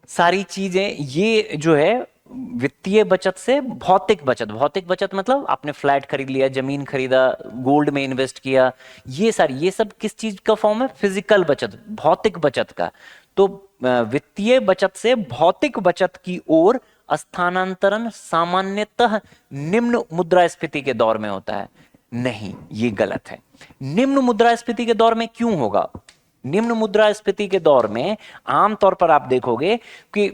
सारी चीजें ये जो है वित्तीय बचत से भौतिक बचत। भौतिक बचत मतलब आपने फ्लैट खरीद लिया, जमीन खरीदा, गोल्ड में इन्वेस्ट किया, ये सारी, ये सब किस चीज का फॉर्म है? फिजिकल बचत, भौतिक बचत का। तो वित्तीय बचत से भौतिक बचत की ओर स्थानांतरण सामान्यतः निम्न मुद्रास्फीति के दौर में होता है। नहीं, ये गलत है। निम्न मुद्रास्फीति के दौर में क्यों होगा? निम्न मुद्रास्फीति के दौर में आमतौर पर आप देखोगे कि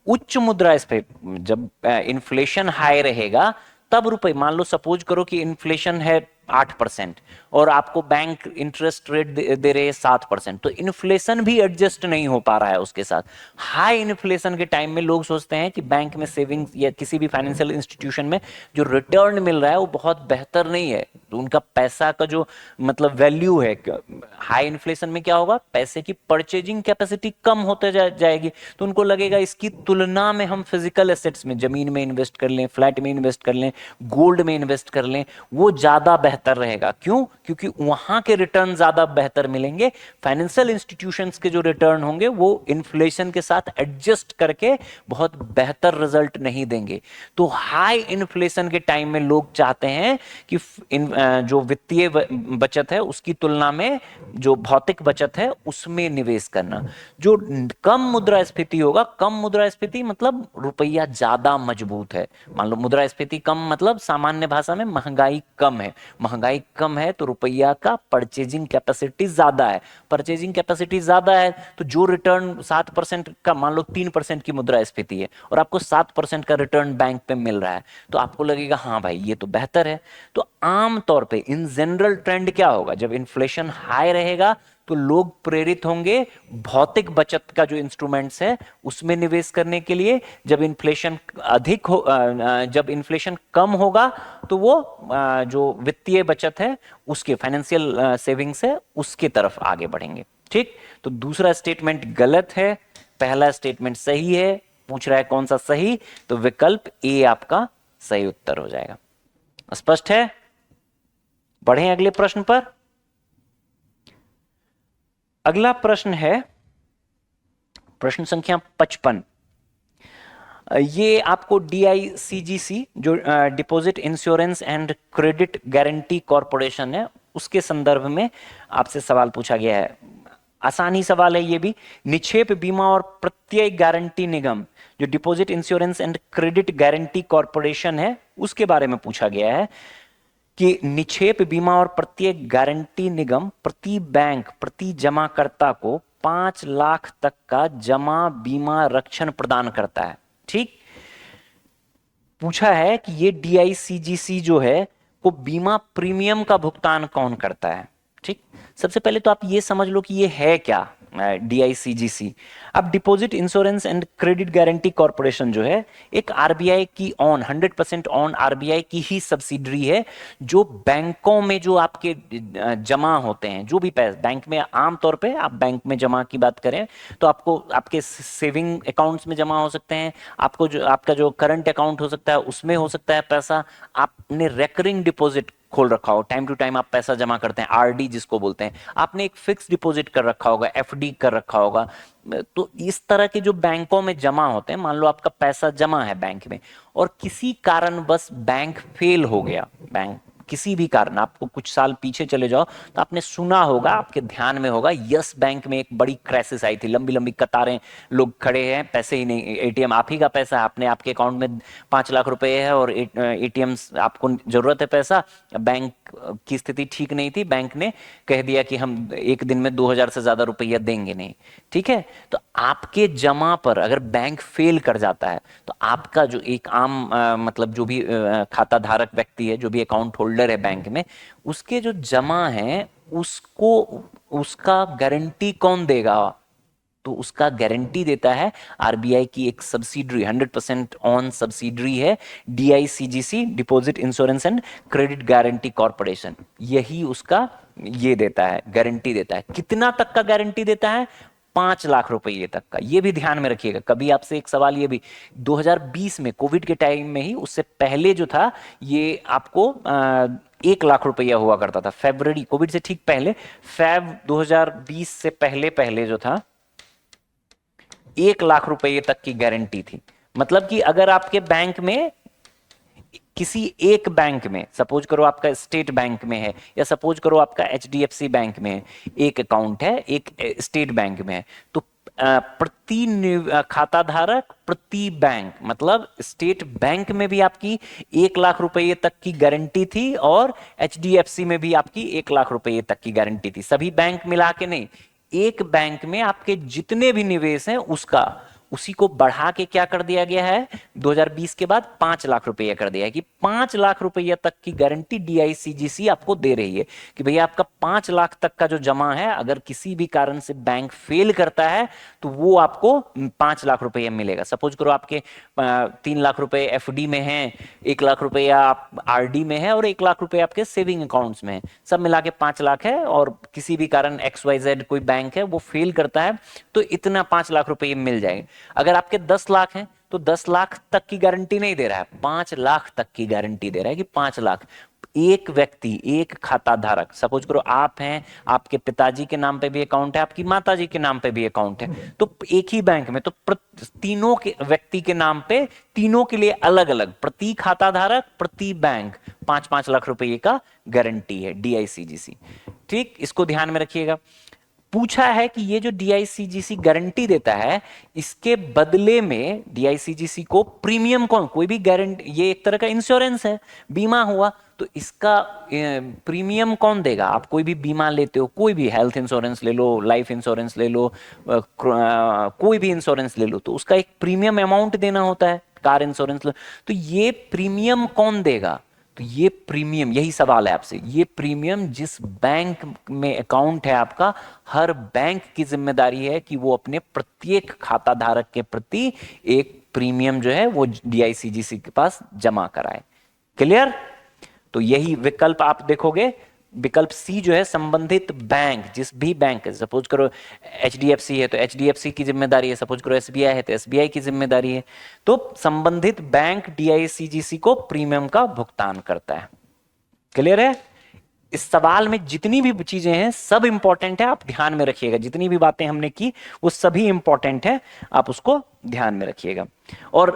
उच्च मुद्रास्फीति, जब इन्फ्लेशन हाई रहेगा तब रुपए, मान लो सपोज करो कि इन्फ्लेशन है 8% और आपको बैंक इंटरेस्ट रेट दे रहे हैं 7%, तो इन्फ्लेशन भी एडजस्ट नहीं हो पा रहा है उसके साथ। हाई इन्फ्लेशन के टाइम में लोग सोचते हैं कि बैंक में सेविंग्स या किसी भी फाइनेंशियल इंस्टीट्यूशन में जो रिटर्न मिल रहा है वो बहुत बेहतर नहीं है, तो उनका पैसा का जो मतलब वैल्यू है, हाई इन्फ्लेशन में क्या होगा, पैसे की परचेजिंग कैपेसिटी कम होते जाएगी, तो उनको लगेगा इसकी तुलना में हम फिजिकल एसेट्स में, जमीन में इन्वेस्ट कर लें, फ्लैट में इन्वेस्ट कर लें, गोल्ड में इन्वेस्ट कर लें, वो ज्यादा बेहतर रहेगा। क्यों? क्योंकि वहां के रिटर्न ज्यादा बेहतर मिलेंगे। फाइनेंशियल इंस्टीट्यूशंस के जो रिटर्न होंगे वो इन्फ्लेशन के साथ एडजस्ट करके बहुत बेहतर रिजल्ट नहीं देंगे। तो हाई इन्फ्लेशन के टाइम में लोग चाहते हैं कि जो वित्तीय बचत है उसकी तुलना में जो भौतिक बचत है उसमें निवेश करना। जो कम मुद्रास्फीति होगा, कम मुद्रास्फीति मतलब रुपया ज्यादा मजबूत है। मान लो मुद्रास्फीति कम मतलब सामान्य भाषा में महंगाई कम है, महंगाई कम है तो रुपया का परचेजिंग कैपेसिटी ज्यादा है, परचेजिंग कैपेसिटी ज्यादा है तो जो रिटर्न 7% का, मान लो 3% की मुद्रास्फीति है और आपको 7% का रिटर्न बैंक पे मिल रहा है, तो आपको लगेगा हाँ भाई ये तो बेहतर है। तो आम तौर पे इन जनरल ट्रेंड क्या होगा, जब इन्फ्लेशन हाई रहेगा तो लोग प्रेरित होंगे भौतिक बचत का जो इंस्ट्रूमेंट्स है उसमें निवेश करने के लिए। जब इन्फ्लेशन अधिक हो, जब इन्फ्लेशन कम होगा तो वो जो वित्तीय बचत है उसके, फाइनेंशियल सेविंग्स है उसके तरफ आगे बढ़ेंगे। ठीक, तो दूसरा स्टेटमेंट गलत है, पहला स्टेटमेंट सही है। पूछ रहा है कौन सा सही, तो विकल्प ए आपका सही उत्तर हो जाएगा। स्पष्ट है? बढ़ें अगले प्रश्न पर। अगला प्रश्न है प्रश्न संख्या 55। ये आपको DICGC जो deposit insurance and credit guarantee corporation है उसके संदर्भ में आपसे सवाल पूछा गया है। आसानी सवाल है ये भी। निक्षेप बीमा और प्रत्यय गारंटी निगम जो deposit insurance and credit guarantee corporation है उसके बारे में पूछा गया है कि निक्षेप बीमा और प्रत्यय गारंटी निगम प्रति बैंक प्रति जमाकर्ता को 5 लाख तक का जमा बीमा रक्षण प्रदान करता है। ठीक, पूछा है कि ये DICGC जो है वो बीमा प्रीमियम का भुगतान कौन करता है। ठीक, सबसे पहले तो आप ये समझ लो कि ये है क्या DICGC। अब deposit insurance and credit guarantee corporation जो है एक RBI की 100% ऑन RBI की ही सब्सिडरी है, जो बैंकों में जो आपके जमा होते हैं, जो भी पैसे बैंक में, आमतौर पे आप बैंक में जमा की बात करें तो आपको आपके सेविंग अकाउंट्स में जमा हो सकते हैं, आपको जो आपका जो करंट अकाउंट हो सकता है उसमें हो सकता है पैसा, आपने रेकरिंग डिपॉजिट खोल रखा हो, टाइम टू टाइम आप पैसा जमा करते हैं, RD जिसको बोलते हैं, आपने एक फिक्स डिपॉजिट कर रखा होगा, FD कर रखा होगा। तो इस तरह के जो बैंकों में जमा होते हैं, मान लो आपका पैसा जमा है बैंक में और किसी कारण बस बैंक फेल हो गया, बैंक किसी भी कारण, आपको कुछ साल पीछे चले जाओ तो आपने सुना होगा, आपके ध्यान में होगा, यस बैंक में एक बड़ी क्राइसिस आई थी, लंबी लंबी कतारें, लोग खड़े हैं, पैसे ही नहीं, ATM आप ही का पैसा है, आपने आपके अकाउंट में 5 लाख रुपए है और ATM आपको जरूरत है पैसा, बैंक की स्थिति ठीक नहीं थी, बैंक ने कह दिया कि हम एक दिन में 2000 से ज्यादा रुपया देंगे नहीं। ठीक है, तो आपके जमा पर अगर बैंक फेल कर जाता है तो आपका जो एक आम मतलब जो भी खाता धारक व्यक्ति है, जो भी अकाउंट होल्डर है बैंक में, उसके जो जमा है उसको, उसका गारंटी कौन देगा? तो उसका गारंटी देता है RBI की एक सब्सिडरी, 100% ऑन सब्सिडरी है DICGC, deposit insurance and credit guarantee corporation. यही उसका ये देता है, गारंटी देता है। कितना तक का गारंटी देता है? 5 लाख रुपए तक का। ये भी ध्यान में रखिएगा। कभी आपसे एक सवाल ये भी, 2020 में कोविड के टाइम में ही, उससे पहले जो था ये आपको 1 लाख रुपया हुआ करता था, फरवरी, कोविड से ठीक पहले, फेब 2020 से पहले पहले जो था 1 लाख रुपए तक की गारंटी थी। मतलब कि अगर आपके बैंक में, किसी एक बैंक में, सपोज करो आपका स्टेट बैंक में है, या सपोज करो आपका HDFC बैंक में एक अकाउंट है, एक स्टेट बैंक में है, तो प्रति खाता धारक प्रति बैंक, मतलब स्टेट बैंक में भी आपकी 1 लाख रुपए तक की गारंटी थी और HDFC में भी आपकी 1 लाख रुपए तक की गारंटी थी। सभी बैंक मिला के नहीं, एक बैंक में आपके जितने भी निवेश हैं उसी को बढ़ा के क्या कर दिया गया है 2020 के बाद 5 लाख रुपया कर दिया है कि 5 लाख रुपया तक की गारंटी डीआईसीजीसी आपको दे रही है कि भैया आपका 5 लाख तक का जो जमा है अगर किसी भी कारण से बैंक फेल करता है तो वो आपको 5 लाख रुपया मिलेगा। सपोज करो आपके 3 लाख रुपए एफडी में है, 1 लाख रुपया आप आरडी में है और 1 लाख रुपए आपके सेविंग अकाउंट्स में है, सब मिला के 5 लाख है और किसी भी कारण XYZ कोई बैंक है वो फेल करता है तो इतना 5 लाख रुपए मिल जाएंगे। अगर आपके 10 लाख हैं तो 10 लाख तक की गारंटी नहीं दे रहा है, 5 लाख तक की गारंटी दे रहा है कि 5 लाख एक व्यक्ति, एक खाता धारक, सपोज करो आप हैं, आपके पिताजी के नाम पे भी अकाउंट है, आपकी माताजी के नाम पे भी अकाउंट है, तो एक ही बैंक में तो तीनों के व्यक्ति के नाम पे तीनों के लिए अलग अलग प्रति खाता धारक प्रति बैंक 5-5 लाख रुपए का गारंटी है डीआईसीजीसी। ठीक, इसको ध्यान में रखिएगा। पूछा है कि ये जो डीआईसीजीसी गारंटी देता है इसके बदले में डीआईसीजीसी को प्रीमियम कौन, कोई भी गारंटी, ये एक तरह का इंश्योरेंस है, बीमा हुआ, तो इसका प्रीमियम कौन देगा। आप कोई भी बीमा लेते हो, कोई भी हेल्थ इंश्योरेंस ले लो, लाइफ इंश्योरेंस ले लो, कोई भी इंश्योरेंस ले लो, तो उसका एक प्रीमियम अमाउंट देना होता है। कार इंश्योरेंस लो तो ये प्रीमियम कौन देगा, तो ये प्रीमियम, यही सवाल है आपसे, ये प्रीमियम जिस बैंक में अकाउंट है आपका, हर बैंक की जिम्मेदारी है कि वो अपने प्रत्येक खाता धारक के प्रति एक प्रीमियम जो है वो डीआईसीजीसी के पास जमा कराए। क्लियर। तो यही विकल्प आप देखोगे, विकल्प सी जो है संबंधित बैंक, जिस भी बैंक है, सपोज करो एचडीएफसी है तो एचडीएफसी की जिम्मेदारी है, सपोज करो एसबीआई है तो एसबीआई की जिम्मेदारी है, तो संबंधित बैंक डीआईसीजीसी को प्रीमियम का भुगतान करता है। क्लियर है। इस सवाल में जितनी भी चीजें हैं सब इंपॉर्टेंट है, आप ध्यान में रखिएगा, जितनी भी बातें हमने की वो सभी इंपॉर्टेंट है, आप उसको ध्यान में रखिएगा। और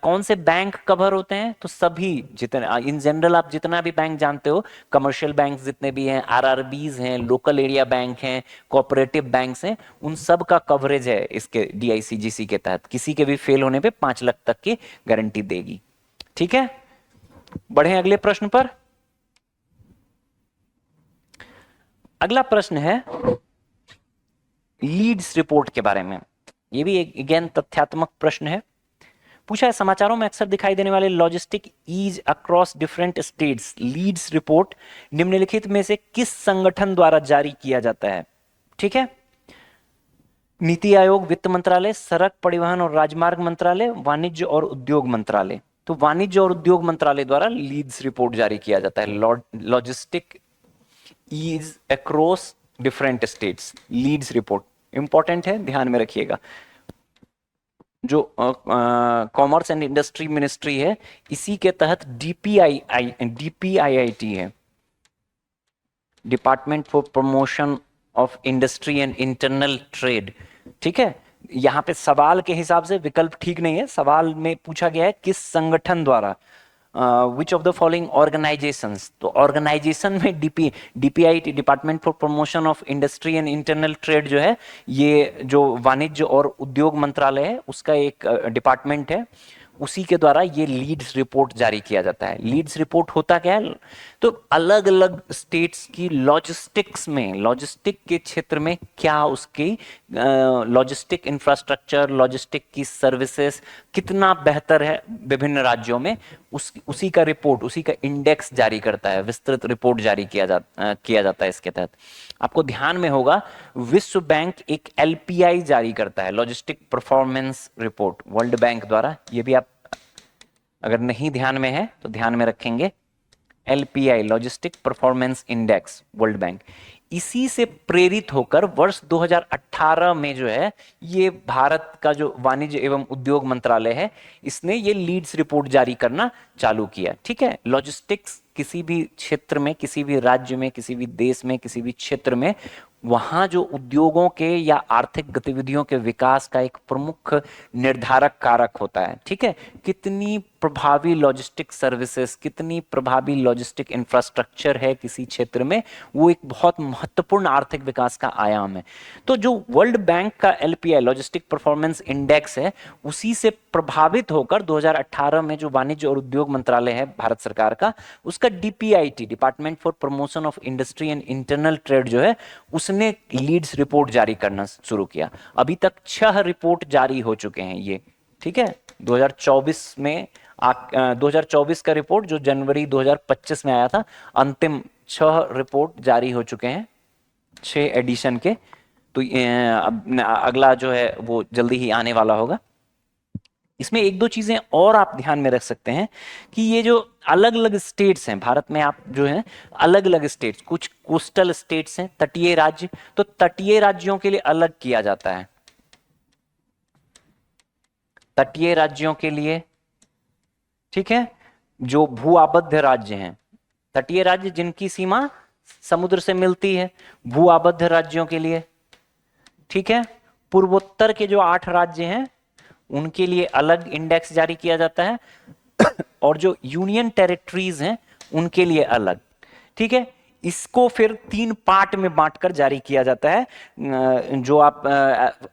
कौन से बैंक कवर होते हैं, तो सभी, जितने इन जनरल आप जितना भी बैंक जानते हो, कमर्शियल बैंक जितने भी हैं, आरआरबीज हैं, लोकल एरिया बैंक हैं, कोऑपरेटिव बैंक्स हैं, उन सब का कवरेज है इसके डीआईसीजीसी के तहत। किसी के भी फेल होने पे 5 लाख तक की गारंटी देगी। ठीक है, बढ़े अगले प्रश्न पर। अगला प्रश्न है लीड्स रिपोर्ट के बारे में। यह भी एक अगेन तथ्यात्मक प्रश्न है। पूछा है समाचारों में अक्सर दिखाई देने वाले logistic ease across different states leads report निम्नलिखित में से किस संगठन द्वारा जारी किया जाता है। ठीक है, नीति आयोग, वित्त मंत्रालय, सड़क परिवहन और राजमार्ग मंत्रालय, वाणिज्य और उद्योग मंत्रालय। तो वाणिज्य और उद्योग मंत्रालय द्वारा लीड्स रिपोर्ट जारी किया जाता है, logistic ease across different states leads report. Important है, ध्यान में रखिएगा। जो कॉमर्स एंड इंडस्ट्री मिनिस्ट्री है, इसी के तहत डीपीआईआईटी है, department for promotion of industry and internal trade. ठीक है, यहां पे सवाल के हिसाब से विकल्प ठीक नहीं है, सवाल में पूछा गया है किस संगठन द्वारा, which of the following organisations. तो ऑर्गेनाइजेशन में DPIT, department for promotion of industry and internal trade जो है, ये जो वाणिज्य और उद्योग मंत्रालय है उसका एक डिपार्टमेंट है, उसी के द्वारा ये लीड्स रिपोर्ट जारी किया जाता है। लीड्स रिपोर्ट होता क्या है, तो अलग अलग स्टेट्स की लॉजिस्टिक्स में, लॉजिस्टिक के क्षेत्र में क्या उसकी लॉजिस्टिक इंफ्रास्ट्रक्चर, लॉजिस्टिक की सर्विसेज कितना बेहतर है विभिन्न राज्यों में, उसी का रिपोर्ट, उसी का इंडेक्स जारी करता है, विस्तृत रिपोर्ट जारी किया जाता है इसके तहत। आपको ध्यान में होगा विश्व बैंक एक एलपीआई जारी करता है, logistic performance report, world bank द्वारा। ये भी आप अगर नहीं ध्यान में है तो ध्यान में रखेंगे, LPI logistic performance index, world bank. इसी से प्रेरित होकर वर्ष 2018 में जो है ये भारत का जो वाणिज्य एवं उद्योग मंत्रालय है, इसने ये लीड्स रिपोर्ट जारी करना चालू किया। ठीक है, लॉजिस्टिक्स किसी भी क्षेत्र में, किसी भी राज्य में, किसी भी देश में, किसी भी क्षेत्र में, वहां जो उद्योगों के या आर्थिक गतिविधियों के विकास का एक प्रमुख निर्धारक कारक होता है। ठीक है, कितनी प्रभावी लॉजिस्टिक सर्विसेज, कितनी प्रभावी लॉजिस्टिक इंफ्रास्ट्रक्चर है किसी क्षेत्र में, वो एक बहुत महत्वपूर्ण आर्थिक विकास का आयाम है। तो जो वर्ल्ड बैंक का एलपीआई लॉजिस्टिक परफॉर्मेंस इंडेक्स है, उसी से प्रभावित होकर 2018 में जो वाणिज्य और उद्योग मंत्रालय है भारत सरकार का, उसका DPIT, department for promotion of industry and internal trade जो है, उसने लीड्स रिपोर्ट जारी करना शुरू किया। अभी तक 6 रिपोर्ट जारी हो चुके हैं ये, ठीक है। 2024 में 2024 का रिपोर्ट जो जनवरी 2025 में आया था, अंतिम 6 रिपोर्ट जारी हो चुके हैं, 6 एडिशन के। तो अब अगला जो है वो जल्दी ही आने वाला होगा। इसमें एक दो चीजें और आप ध्यान में रख सकते हैं कि ये जो अलग अलग स्टेट्स हैं भारत में, आप जो है अलग अलग स्टेट्स, कुछ कोस्टल स्टेट्स हैं, तटीय राज्य, तो तटीय राज्यों के लिए अलग किया जाता है। तटीय राज्यों के लिए, ठीक है, जो भू आबद्ध राज्य हैं, तटीय राज्य जिनकी सीमा समुद्र से मिलती है, भू आबद्ध राज्यों के लिए, ठीक है। पूर्वोत्तर के जो 8 राज्य हैं उनके लिए अलग इंडेक्स जारी किया जाता है और जो यूनियन टेरिटरीज हैं उनके लिए अलग, ठीक है। इसको फिर 3 पार्ट में बांटकर जारी किया जाता है। जो आप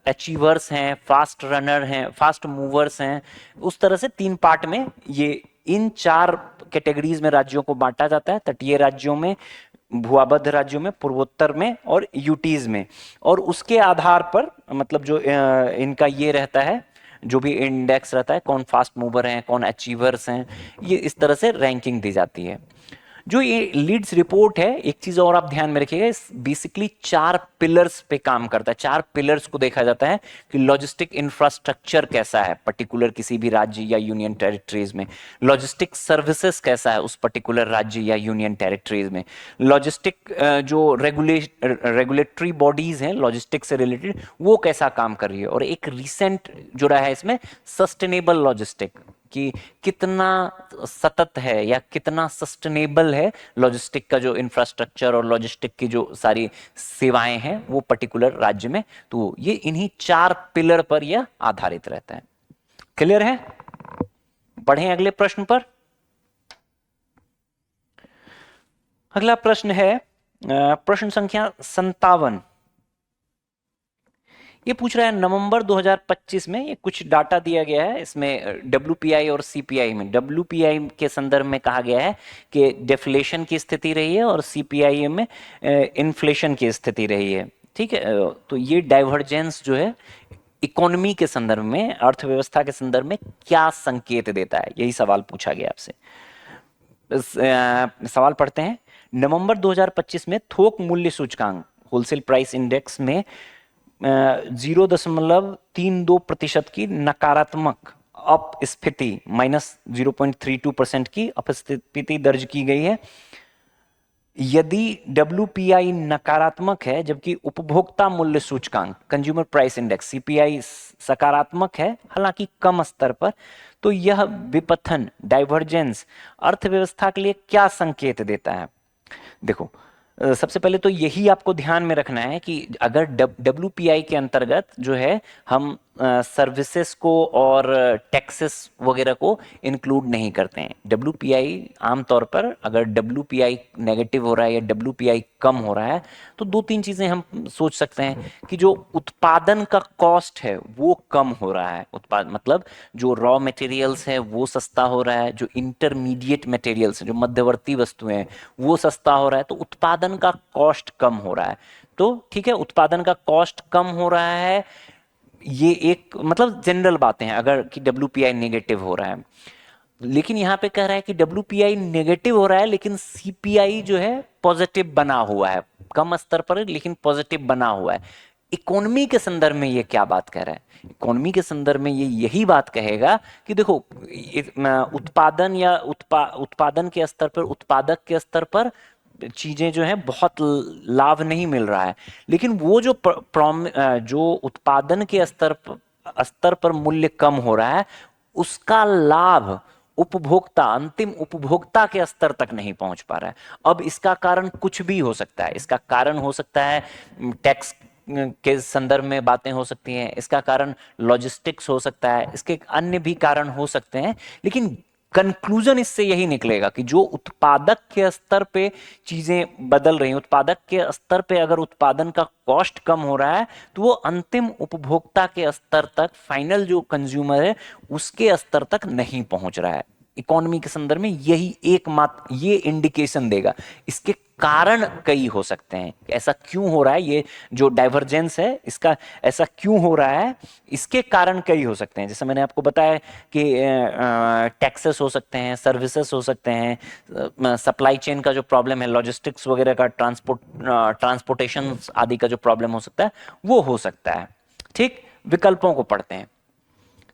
अचीवर्स हैं, फास्ट रनर हैं, फास्ट मूवर्स हैं, उस तरह से 3 पार्ट में ये इन 4 कैटेगरीज में राज्यों को बांटा जाता है। तटीय राज्यों में, भूआबद्ध राज्यों में, पूर्वोत्तर में और यूटीज में। और उसके आधार पर मतलब जो इनका ये रहता है, जो भी इंडेक्स रहता है, कौन फास्ट मूवर हैं, कौन अचीवर्स हैं, ये इस तरह से रैंकिंग दी जाती है। जो ये लीड्स रिपोर्ट है, एक चीज और आप ध्यान में रखिएगा, इस बेसिकली 4 पिलर्स पे काम करता है। 4 पिलर्स को देखा जाता है कि लॉजिस्टिक इंफ्रास्ट्रक्चर कैसा है पर्टिकुलर किसी भी राज्य या यूनियन टेरिटरीज में, लॉजिस्टिक सर्विसेज कैसा है उस पर्टिकुलर राज्य या यूनियन टेरिटरीज में, लॉजिस्टिक जो रेगुलेटरी बॉडीज हैं लॉजिस्टिक से रिलेटेड वो कैसा काम कर रही है। और एक रिसेंट जुड़ा है इसमें सस्टेनेबल लॉजिस्टिक, कि कितना सतत है या कितना सस्टेनेबल है लॉजिस्टिक का जो इंफ्रास्ट्रक्चर और लॉजिस्टिक की जो सारी सेवाएं हैं वो पर्टिकुलर राज्य में। तो ये इन्हीं 4 पिलर पर यह आधारित रहता है। क्लियर है? बढ़ें अगले प्रश्न पर। अगला प्रश्न है प्रश्न संख्या 57। ये पूछ रहा है नवंबर 2025 में, ये कुछ डाटा दिया गया है इसमें WPI और CPI में। WPI के संदर्भ में कहा गया है कि डिफ्लेशन की स्थिति रही है और CPI में इन्फ्लेशन की स्थिति रही है, ठीक है। तो ये डाइवर्जेंस जो है इकोनॉमी के संदर्भ में, अर्थव्यवस्था के संदर्भ में क्या संकेत देता है, यही सवाल पूछा गया आपसे। सवाल पढ़ते हैं। नवंबर 2025 में थोक मूल्य सूचकांक होलसेल प्राइस इंडेक्स में 0.32% की नकारात्मक अपस्फीति -0.32% की अपस्फीति दर्ज की गई है। यदि WPI नकारात्मक है जबकि उपभोक्ता मूल्य सूचकांक कंज्यूमर प्राइस इंडेक्स CPI सकारात्मक है, हालांकि कम स्तर पर, तो यह विपथन डाइवर्जेंस अर्थव्यवस्था के लिए क्या संकेत देता है। देखो, सबसे पहले तो यही आपको ध्यान में रखना है कि अगर WPI के अंतर्गत जो है हम सर्विसेज को और टैक्सेस वगैरह को इंक्लूड नहीं करते हैं। WPI आमतौर पर अगर WPI नेगेटिव हो रहा है या WPI कम हो रहा है तो 2-3 चीजें हम सोच सकते हैं कि जो उत्पादन का कॉस्ट है वो कम हो रहा है। उत्पाद मतलब जो रॉ मटेरियल्स है वो सस्ता हो रहा है, जो इंटरमीडिएट मटेरियल्स है, जो मध्यवर्ती वस्तुएं हैं वो सस्ता हो रहा है, तो उत्पादन का कॉस्ट कम हो रहा है। तो ठीक है, उत्पादन का कॉस्ट कम हो रहा है, ये एक मतलब जनरल बातें हैं अगर कि WPI नेगेटिव हो रहा है। लेकिन यहां पे कह रहा है कि WPI नेगेटिव हो रहा है लेकिन CPI जो है पॉजिटिव बना हुआ है, कम स्तर पर लेकिन पॉजिटिव बना हुआ है। इकोनॉमी के संदर्भ में ये क्या बात कह रहा है? इकोनॉमी के संदर्भ में ये यही बात कहेगा कि देखो उत्पादन या उत्पादन के स्तर पर, उत्पादक के स्तर पर चीजें जो है बहुत लाभ नहीं मिल रहा है, लेकिन वो जो जो उत्पादन के स्तर पर मूल्य कम हो रहा है उसका लाभ उपभोक्ता, अंतिम उपभोक्ता के स्तर तक नहीं पहुंच पा रहा है। अब इसका कारण कुछ भी हो सकता है। इसका कारण हो सकता है टैक्स के संदर्भ में बातें हो सकती हैं, इसका कारण लॉजिस्टिक्स हो सकता है, इसके अन्य भी कारण हो सकते हैं, लेकिन कंक्लूजन इससे यही निकलेगा कि जो उत्पादक के स्तर पे चीजें बदल रही हैं, उत्पादक के स्तर पे अगर उत्पादन का कॉस्ट कम हो रहा है तो वो अंतिम उपभोक्ता के स्तर तक, फाइनल जो कंज्यूमर है उसके स्तर तक नहीं पहुंच रहा है। इकोनॉमी के संदर्भ में यही एकमात्र ये इंडिकेशन देगा। इसके कारण कई हो सकते हैं, ऐसा क्यों हो रहा है, ये जो डाइवर्जेंस है इसका ऐसा क्यों हो रहा है, इसके कारण कई हो सकते हैं। जैसे मैंने आपको बताया कि टैक्सेस हो सकते हैं, सर्विसेज हो सकते हैं, सप्लाई चेन का जो प्रॉब्लम है, लॉजिस्टिक्स वगैरह का, ट्रांसपोर्टेशन आदि का जो प्रॉब्लम हो सकता है वो हो सकता है। ठीक, विकल्पों को पढ़ते हैं।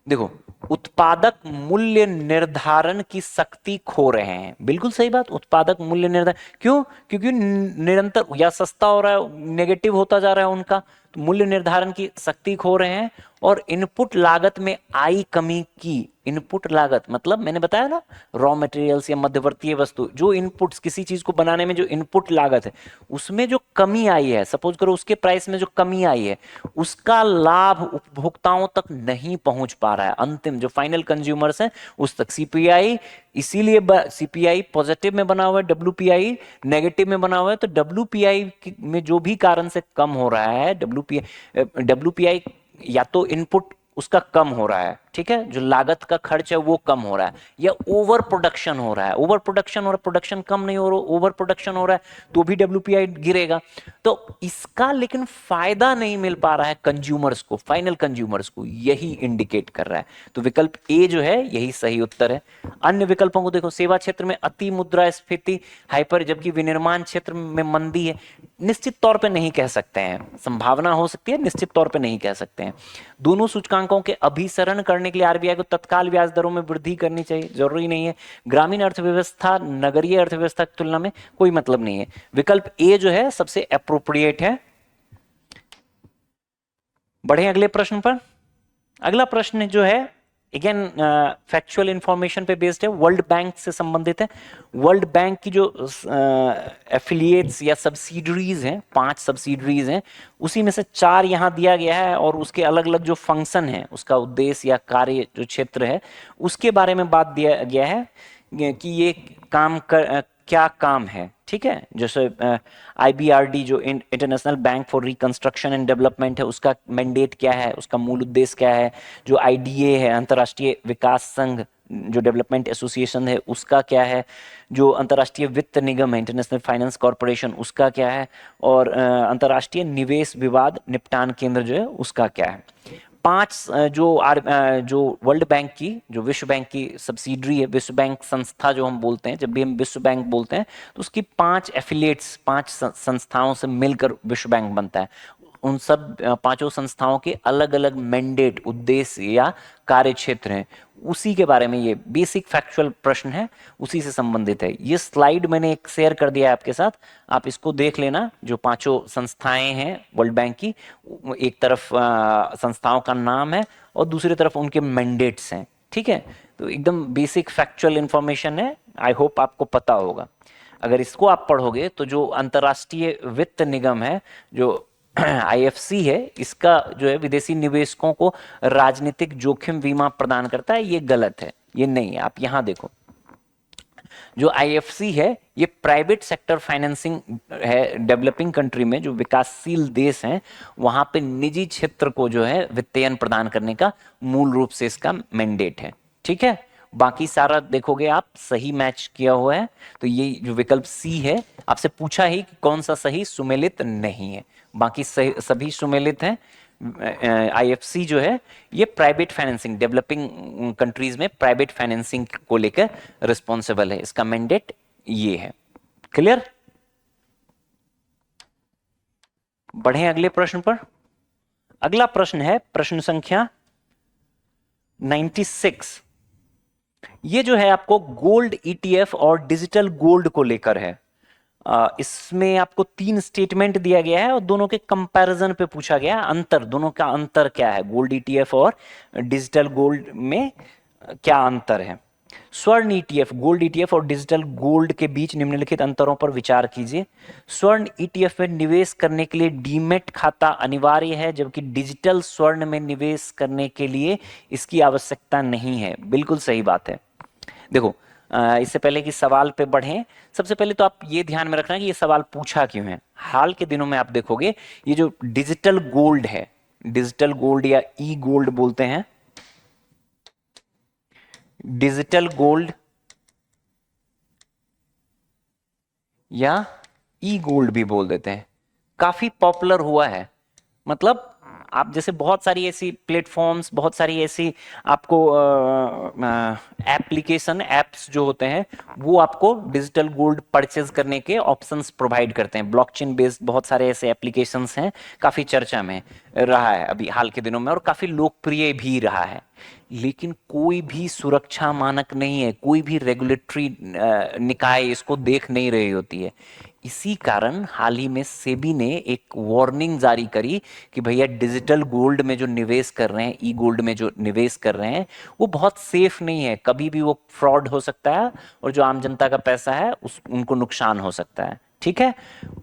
देखो, उत्पादक मूल्य निर्धारण की शक्ति खो रहे हैं, बिल्कुल सही बात। उत्पादक मूल्य निर्धारण क्यों? क्योंकि निरंतर या सस्ता हो रहा है, नेगेटिव होता जा रहा है उनका, तो मूल्य निर्धारण की शक्ति खो रहे हैं। और इनपुट लागत में आई कमी की, इनपुट लागत मतलब मैंने बताया ना, रॉ मटेरियल्स या मध्यवर्तीय वस्तु, जो इनपुट्स किसी चीज को बनाने में जो इनपुट लागत है उसमें जो कमी आई है, सपोज करो उसके प्राइस में जो कमी आई है, उसका लाभ उपभोक्ताओं तक नहीं पहुंच पा रहा है, अंतिम जो फाइनल कंज्यूमर्स हैं उस तक। सीपीआई इसीलिए सीपीआई पॉजिटिव में बना हुआ है, डब्ल्यूपीआई नेगेटिव में बना हुआ है। तो डब्ल्यूपीआई में जो भी कारण से कम हो रहा है, डब्ल्यूपीआई या तो इनपुट उसका कम हो रहा है, ठीक है, जो लागत का खर्च है वो कम हो रहा है, या ओवर प्रोडक्शन हो रहा है, ओवर प्रोडक्शन हो रहा है, प्रोडक्शन कम नहीं हो रहा, ओवर प्रोडक्शन हो रहा है, तो भी डब्ल्यूपीआई गिरेगा। तो इसका लेकिन फायदा नहीं मिल पा रहा है कंज्यूमर्स को, फाइनल कंज्यूमर्स को, यही इंडिकेट कर रहा है। तो विकल्प ए जो है यही सही उत्तर है। अन्य विकल्पों को देखो, सेवा क्षेत्र में अति मुद्रास्फीति हाइपर, जबकि विनिर्माण क्षेत्र में मंदी है, निश्चित तौर पे नहीं कह सकते हैं, संभावना हो सकती है, निश्चित तौर पे नहीं कह सकते हैं। दोनों सूचकांकों के अभिसरण करने के लिए आरबीआई को तत्काल ब्याज दरों में वृद्धि करनी चाहिए, जरूरी नहीं है। ग्रामीण अर्थव्यवस्था नगरीय अर्थव्यवस्था की तुलना में कोई मतलब नहीं है। विकल्प ए जो है सबसे एप्रोप्रिएट है। बढ़े अगले प्रश्न पर। अगला प्रश्न जो है अगेन फैक्चुअल इंफॉर्मेशन पे बेस्ड है, वर्ल्ड बैंक से संबंधित है। वर्ल्ड बैंक की जो एफिलिएट्स या सब्सिडरीज हैं, 5 सब्सिडरीज हैं, उसी में से 4 यहां दिया गया है, और उसके अलग अलग जो फंक्शन है, उसका उद्देश्य या कार्य जो क्षेत्र है उसके बारे में बात दिया गया है कि ये क्या काम है, ठीक है। जैसे आईबीआरडी जो international bank for reconstruction and development है, उसका मैंडेट क्या है, उसका मूल उद्देश्य क्या है। जो आईडीए है, अंतर्राष्ट्रीय विकास संघ जो डेवलपमेंट एसोसिएशन है, उसका क्या है। जो अंतर्राष्ट्रीय वित्त निगम है, इंटरनेशनल फाइनेंस कॉरपोरेशन, उसका क्या है। और अंतर्राष्ट्रीय निवेश विवाद निपटान केंद्र जो है उसका क्या है। 5 जो वर्ल्ड बैंक की, जो विश्व बैंक की सब्सिडरी है, विश्व बैंक संस्था जो हम बोलते हैं, जब भी हम विश्व बैंक बोलते हैं तो उसकी 5 एफिलिएट्स, 5 संस्थाओं से मिलकर विश्व बैंक बनता है। उन सब 5 संस्थाओं के अलग अलग मैंडेट, उद्देश्य या कार्य क्षेत्र हैं, उसी के बारे में ये बेसिक फैक्चुअल प्रश्न है, उसी से संबंधित है। ये स्लाइड मैंने एक शेयर कर दिया है आपके साथ, आप इसको देख लेना। जो 5 संस्थाएं हैं वर्ल्ड बैंक की, एक तरफ संस्थाओं का नाम है और दूसरी तरफ उनके मैंडेट्स हैं, ठीक है। तो एकदम बेसिक फैक्चुअल इंफॉर्मेशन है, आई होप आपको पता होगा। अगर इसको आप पढ़ोगे तो जो अंतर्राष्ट्रीय वित्त निगम है, जो आईएफसी है, इसका जो है विदेशी निवेशकों को राजनीतिक जोखिम बीमा प्रदान करता है, ये गलत है, ये नहीं है। आप यहां देखो, जो आईएफसी है ये प्राइवेट सेक्टर फाइनेंसिंग है। डेवलपिंग कंट्री में, जो विकासशील देश हैं, वहां पे निजी क्षेत्र को जो है वित्तीयन प्रदान करने का मूल रूप से इसका मैंडेट है, ठीक है। बाकी सारा देखोगे आप सही मैच किया हुआ है। तो ये जो विकल्प सी है, आपसे पूछा ही कि कौन सा सही, सुमेलित नहीं है, बाकी सभी सुमेलित हैं। आईएफसी जो है ये प्राइवेट फाइनेंसिंग, डेवलपिंग कंट्रीज में प्राइवेट फाइनेंसिंग को लेकर रिस्पॉन्सिबल है, इसका मैंडेट ये है। क्लियर। बढ़े अगले प्रश्न पर। अगला प्रश्न है प्रश्न संख्या 96। ये जो है आपको गोल्ड ईटीएफ और डिजिटल गोल्ड को लेकर है। इसमें आपको 3 स्टेटमेंट दिया गया है और दोनों के कंपैरिजन पे पूछा गया है, अंतर, दोनों का अंतर क्या है, गोल्ड ईटीएफ और डिजिटल गोल्ड में क्या अंतर है। स्वर्ण ईटीएफ, गोल्ड ईटीएफ और डिजिटल गोल्ड के बीच निम्नलिखित अंतरों पर विचार कीजिए। स्वर्ण ईटीएफ में निवेश करने के लिए डीमेट खाता अनिवार्य है, जबकि डिजिटल स्वर्ण में निवेश करने के लिए इसकी आवश्यकता नहीं है। बिल्कुल सही बात है। देखो, इससे पहले कि सवाल पे बढ़ें, सबसे पहले तो आप ये ध्यान में रखना कि ये सवाल पूछा क्यों है। हाल के दिनों में आप देखोगे ये जो डिजिटल गोल्ड है, डिजिटल गोल्ड या ई गोल्ड बोलते हैं, डिजिटल गोल्ड या ई गोल्ड भी बोल देते हैं, काफी पॉपुलर हुआ है। मतलब आप जैसे बहुत सारी ऐसी प्लेटफॉर्म्स, बहुत सारी ऐसी आपको एप्लीकेशन एप्स जो होते हैं वो आपको डिजिटल गोल्ड परचेज करने के ऑप्शंस प्रोवाइड करते हैं। ब्लॉकचेन बेस्ड बहुत सारे ऐसे एप्लीकेशंस हैं, काफी चर्चा में रहा है अभी हाल के दिनों में, और काफी लोकप्रिय भी रहा है। लेकिन कोई भी सुरक्षा मानक नहीं है, कोई भी रेगुलेटरी निकाय इसको देख नहीं रही होती है। इसी कारण हाल ही में सेबी ने एक वार्निंग जारी करी कि भैया डिजिटल गोल्ड में जो निवेश कर रहे हैं, ई गोल्ड में जो निवेश कर रहे हैं, वो बहुत सेफ नहीं है, कभी भी वो फ्रॉड हो सकता है और जो आम जनता का पैसा है उस उनको नुकसान हो सकता है। ठीक है,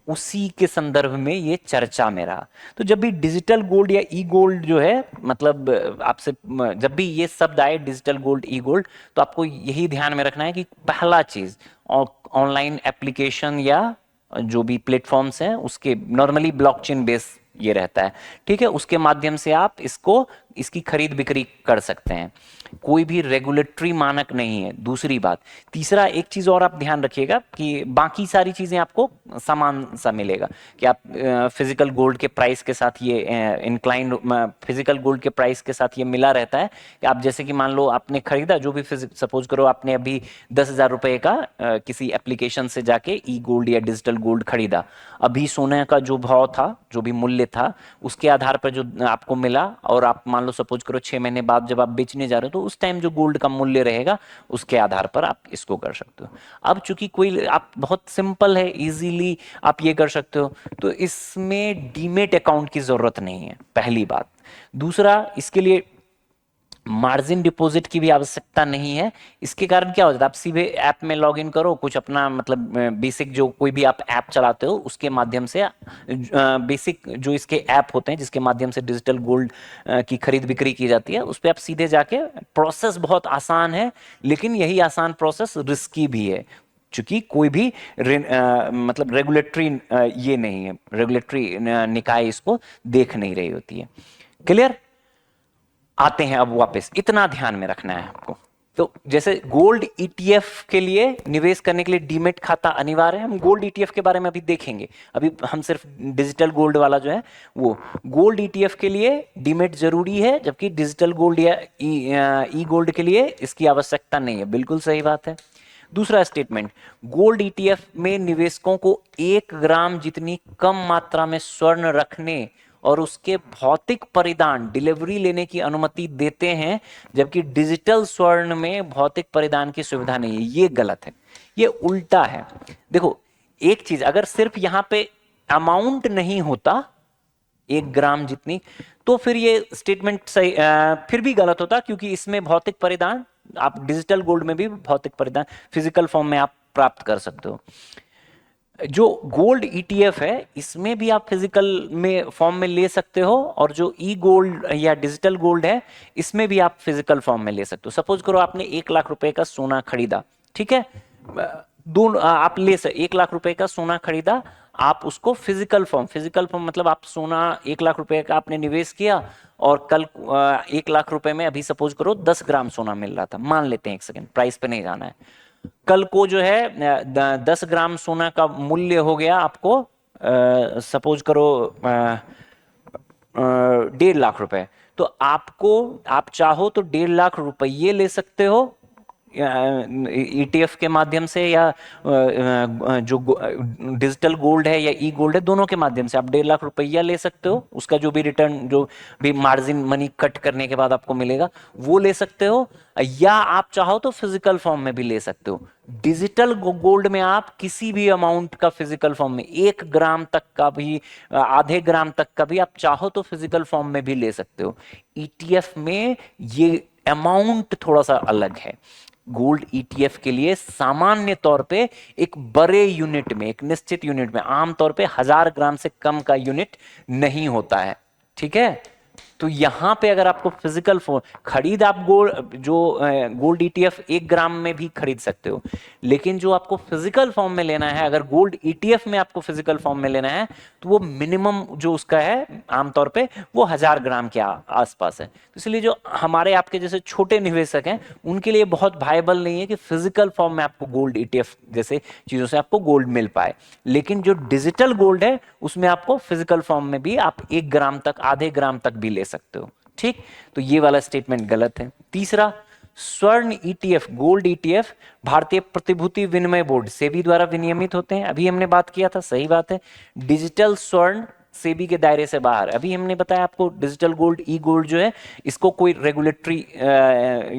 उसी के संदर्भ में ये चर्चा में रहा। तो जब भी डिजिटल गोल्ड या ई गोल्ड जो है, मतलब आपसे जब भी ये शब्द आए डिजिटल गोल्ड ई गोल्ड, तो आपको यही ध्यान में रखना है कि पहला चीज ऑनलाइन एप्लीकेशन या जो भी प्लेटफॉर्म्स हैं उसके नॉर्मली ब्लॉकचेन बेस ये रहता है। ठीक है, उसके माध्यम से आप इसकी खरीद बिक्री कर सकते हैं, कोई भी रेगुलेटरी मानक नहीं है। दूसरी बात, तीसरा एक चीज और आप ध्यान रखिएगा कि बाकी सारी चीजें आपको समान सा मिलेगा, कि आप फिजिकल गोल्ड के प्राइस के साथ ये इंक्लाइन फिजिकल गोल्ड के प्राइस के साथ ये मिला रहता है कि आप जैसे कि मान लो आपने खरीदा जो भी, सपोज करो आपने अभी 10,000 रुपए का किसी एप्लीकेशन से जाके ई गोल्ड या डिजिटल गोल्ड खरीदा, अभी सोने का जो भाव था, जो भी मूल्य था, उसके आधार पर जो आपको मिला, और आप मान लो सपोज करो 6 महीने बाद जब आप बेचने जा रहे हो तो उस टाइम जो गोल्ड का मूल्य रहेगा उसके आधार पर आप इसको कर सकते हो। अब चूंकि कोई आप बहुत सिंपल है, इजीली आप ये कर सकते हो, तो इसमें डीमेट अकाउंट की जरूरत नहीं है, पहली बात। दूसरा, इसके लिए मार्जिन डिपॉजिट की भी आवश्यकता नहीं है। इसके कारण क्या हो जाता है, आप सीधे ऐप में लॉग इन करो, कुछ अपना मतलब बेसिक जो कोई भी आप ऐप चलाते हो उसके माध्यम से बेसिक जो इसके ऐप होते हैं जिसके माध्यम से डिजिटल गोल्ड की खरीद बिक्री की जाती है, उस पर आप सीधे जाके, प्रोसेस बहुत आसान है, लेकिन यही आसान प्रोसेस रिस्की भी है, क्योंकि कोई भी मतलब रेगुलेटरी ये नहीं है, रेगुलेटरी निकाय इसको देख नहीं रही होती है। क्लियर? आते हैं अब वापस, इतना ध्यान में रखना है आपको। तो जैसे गोल्ड ईटीएफ के लिए निवेश करने के लिए डीमेट खाता अनिवार्य है, हम गोल्ड ईटीएफ के बारे में अभी देखेंगे, अभी हम सिर्फ डिजिटल गोल्ड वाला जो है वो गोल्ड ईटीएफ के लिए डीमेट जरूरी है, जबकि डिजिटल गोल्ड या ई गोल्ड के लिए इसकी आवश्यकता नहीं है। बिल्कुल सही बात है। दूसरा स्टेटमेंट, गोल्ड ईटीएफ में निवेशकों को 1 ग्राम जितनी कम मात्रा में स्वर्ण रखने और उसके भौतिक परिधान डिलीवरी लेने की अनुमति देते हैं, जबकि डिजिटल स्वर्ण में भौतिक परिधान की सुविधा नहीं है। ये गलत है, ये उल्टा है। देखो, एक चीज, अगर सिर्फ यहां पे अमाउंट नहीं होता 1 ग्राम जितनी, तो फिर ये स्टेटमेंट सही फिर भी गलत होता, क्योंकि इसमें भौतिक परिधान, आप डिजिटल गोल्ड में भी भौतिक परिधान फिजिकल फॉर्म में आप प्राप्त कर सकते हो। जो गोल्ड ईटीएफ है इसमें भी आप फिजिकल में फॉर्म में ले सकते हो, और जो ई गोल्ड या डिजिटल गोल्ड है इसमें भी आप फिजिकल फॉर्म में ले सकते हो। सपोज करो आपने 1 लाख रुपए का सोना खरीदा, ठीक है, दोनों आप 1 लाख रुपए का सोना खरीदा, आप उसको फिजिकल फॉर्म मतलब आप सोना 1 लाख रुपए का आपने निवेश किया, और कल 1 लाख रुपए में अभी सपोज करो 10 ग्राम सोना मिल रहा था, मान लेते हैं, एक सेकेंड, प्राइस पे नहीं जाना है। कल को जो है 10 ग्राम सोना का मूल्य हो गया आपको सपोज करो 1.5 लाख रुपए, तो आप चाहो तो 1.5 लाख रुपये ले सकते हो ईटीएफ के माध्यम से, या जो डिजिटल गोल्ड है या ई गोल्ड है, दोनों के माध्यम से आप 1.5 लाख रुपया ले सकते हो। उसका जो भी रिटर्न, जो भी मार्जिन मनी कट करने के बाद आपको मिलेगा वो ले सकते हो, या आप चाहो तो फिजिकल फॉर्म में भी ले सकते हो। डिजिटल गोल्ड में आप किसी भी अमाउंट का फिजिकल फॉर्म में, 1 ग्राम तक का भी, आधे ग्राम तक का भी आप चाहो तो फिजिकल फॉर्म में भी ले सकते हो। ईटीएफ में ये अमाउंट थोड़ा सा अलग है। गोल्ड ईटीएफ के लिए सामान्य तौर पे एक बड़े यूनिट में, एक निश्चित यूनिट में, आमतौर पे 1000 ग्राम से कम का यूनिट नहीं होता है। ठीक है, तो यहां पे अगर आपको फिजिकल फॉर्म खरीद, आप गोल्ड जो गोल्ड ईटीएफ 1 ग्राम में भी खरीद सकते हो, लेकिन जो आपको फिजिकल फॉर्म में लेना है, अगर गोल्ड ईटीएफ में आपको फिजिकल फॉर्म में लेना है, तो वो मिनिमम जो उसका है आमतौर पे वो 1000 ग्राम के आसपास है। तो इसलिए जो हमारे आपके जैसे छोटे निवेशक हैं उनके लिए बहुत वायबल नहीं है कि फिजिकल फॉर्म में आपको गोल्ड ईटीएफ जैसे चीजों से आपको गोल्ड मिल पाए। लेकिन जो डिजिटल गोल्ड है उसमें आपको फिजिकल फॉर्म में भी आप 1 ग्राम तक, आधे ग्राम तक भी ले सकते हो। ठीक, तो ये वाला स्टेटमेंट गलत है। तीसरा, स्वर्ण ईटीएफ, गोल्ड ईटीएफ भारतीय प्रतिभूति विनिमय बोर्ड सेबी द्वारा विनियमित होते हैं, अभी हमने बात किया था, सही बात है। डिजिटल स्वर्ण सेबी के दायरे से बाहर, अभी हमने बताया आपको डिजिटल गोल्ड, ई गोल्ड जो है इसको कोई रेगुलेटरी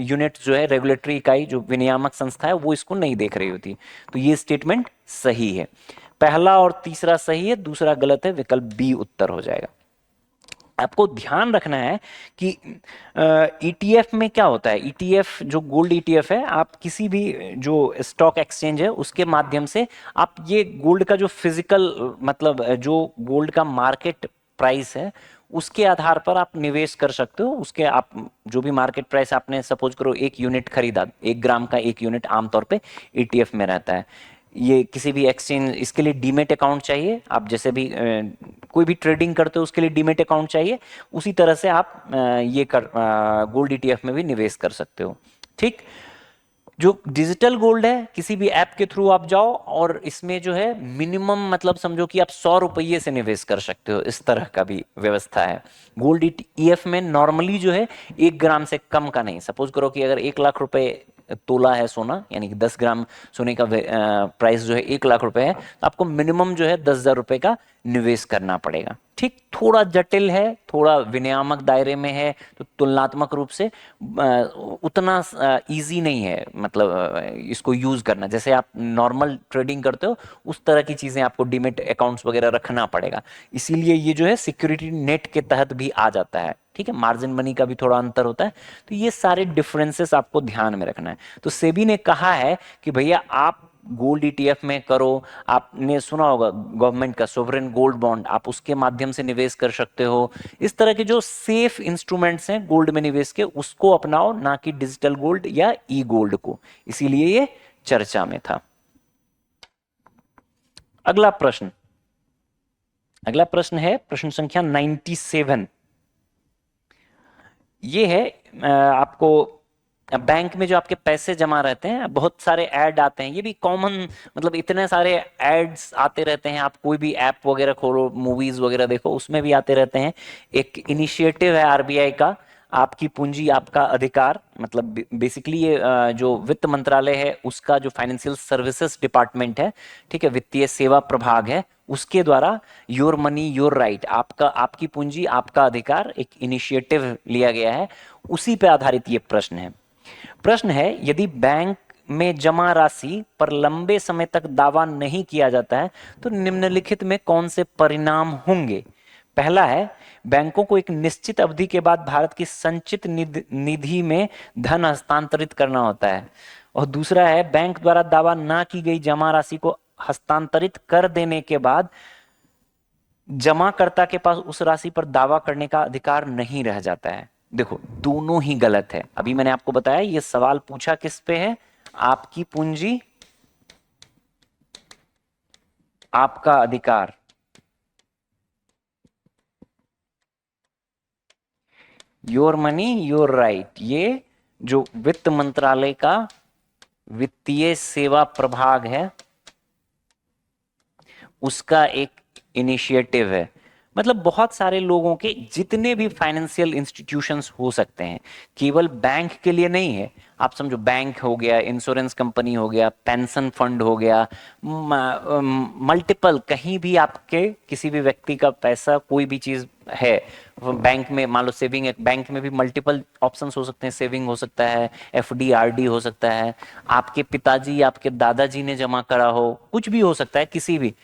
यूनिट जो है, रेगुलेटरी इकाई जो विनियामक संस्था है वो इसको नहीं देख रही होती। तो ये स्टेटमेंट सही है। पहला और तीसरा सही है, दूसरा गलत है, विकल्प बी उत्तर हो जाएगा। आपको ध्यान रखना है कि ईटीएफ में क्या होता है, ईटीएफ जो गोल्ड ईटीएफ है, आप किसी भी जो स्टॉक एक्सचेंज है उसके माध्यम से आप ये गोल्ड का जो फिजिकल मतलब जो गोल्ड का मार्केट प्राइस है उसके आधार पर आप निवेश कर सकते हो। उसके आप जो भी मार्केट प्राइस, आपने सपोज करो 1 यूनिट खरीदा, 1 ग्राम का 1 यूनिट आमतौर पे ईटीएफ में रहता है। ये किसी भी एक्सचेंज, इसके लिए डीमेट अकाउंट चाहिए, आप जैसे भी कोई भी ट्रेडिंग करते हो उसके लिए डीमेट अकाउंट चाहिए, उसी तरह से आप ये गोल्ड ईटीएफ में भी निवेश कर सकते हो। ठीक, जो डिजिटल गोल्ड है किसी भी ऐप के थ्रू आप जाओ और इसमें जो है मिनिमम मतलब समझो कि आप 100 रुपये से निवेश कर सकते हो, इस तरह का भी व्यवस्था है। गोल्ड ईटीएफ में नॉर्मली जो है 1 ग्राम से कम का नहीं। सपोज करो कि अगर 1 लाख रुपए तोला है सोना, यानी कि 10 ग्राम सोने का प्राइस जो है 1 लाख रुपए है, तो आपको मिनिमम जो है 10,000 रुपए का निवेश करना पड़ेगा। ठीक, थोड़ा जटिल है, थोड़ा विनियामक दायरे में है, तो तुलनात्मक रूप से उतना इजी नहीं है, मतलब इसको यूज करना। जैसे आप नॉर्मल ट्रेडिंग करते हो उस तरह की चीजें आपको डीमेट अकाउंट्स वगैरह रखना पड़ेगा, इसीलिए ये जो है सिक्योरिटी नेट के तहत भी आ जाता है। ठीक है, मार्जिन मनी का भी थोड़ा अंतर होता है, तो ये सारे डिफरेंसेस आपको ध्यान में रखना है। तो सेबी ने कहा है कि भैया आप गोल्ड ईटीएफ में करो, आपने सुना होगा गवर्नमेंट का सोवरेन गोल्ड बॉन्ड, आप उसके माध्यम से निवेश कर सकते हो। इस तरह के जो सेफ इंस्ट्रूमेंट्स हैं गोल्ड में निवेश के, उसको अपनाओ, ना कि डिजिटल गोल्ड या ई गोल्ड को। इसीलिए ये चर्चा में था। अगला प्रश्न, अगला प्रश्न है प्रश्न संख्या 97। ये है आपको बैंक में जो आपके पैसे जमा रहते हैं, बहुत सारे ऐड आते हैं, ये भी कॉमन, मतलब इतने सारे एड्स आते रहते हैं। आप कोई भी ऐप वगैरह खोलो, मूवीज वगैरह देखो, उसमें भी आते रहते हैं। एक इनिशिएटिव है आरबीआई का, आपकी पूंजी आपका अधिकार, मतलब बेसिकली ये जो वित्त मंत्रालय है उसका जो फाइनेंशियल सर्विसेज डिपार्टमेंट है, ठीक है, वित्तीय सेवा प्रभाग है, उसके द्वारा योर मनी योर राइट, आपका, आपकी पूंजी आपका अधिकार, एक इनिशिएटिव लिया गया है, उसी पे आधारित ये प्रश्न है। प्रश्न है, यदि बैंक में जमा राशि पर लंबे समय तक दावा नहीं किया जाता है तो निम्नलिखित में कौन से परिणाम होंगे। पहला है, बैंकों को एक निश्चित अवधि के बाद भारत की संचित निधि में धन हस्तांतरित करना होता है। और दूसरा है, बैंक द्वारा दावा ना की गई जमा राशि को हस्तांतरित कर देने के बाद जमाकर्ता के पास उस राशि पर दावा करने का अधिकार नहीं रह जाता है। देखो, दोनों ही गलत है। अभी मैंने आपको बताया ये सवाल पूछा किस पे है, आपकी पूंजी आपका अधिकार, योर मनी योर राइट, ये जो वित्त मंत्रालय का वित्तीय सेवा प्रभाग है उसका एक इनिशिएटिव है। मतलब बहुत सारे लोगों के, जितने भी फाइनेंशियल इंस्टीट्यूशंस हो सकते हैं, केवल बैंक के लिए नहीं है। आप समझो बैंक हो गया, इंश्योरेंस कंपनी हो गया, पेंशन फंड हो गया, मल्टीपल, कहीं भी आपके किसी भी व्यक्ति का पैसा कोई भी चीज है बैंक में, मान लो सेविंग, एक बैंक में भी मल्टीपल ऑप्शंस हो सकते हैं, सेविंग हो सकता है, एफडी आरडी हो सकता है, आपके पिताजी आपके दादाजी ने जमा करा हो, कुछ भी हो सकता है, किसी भी,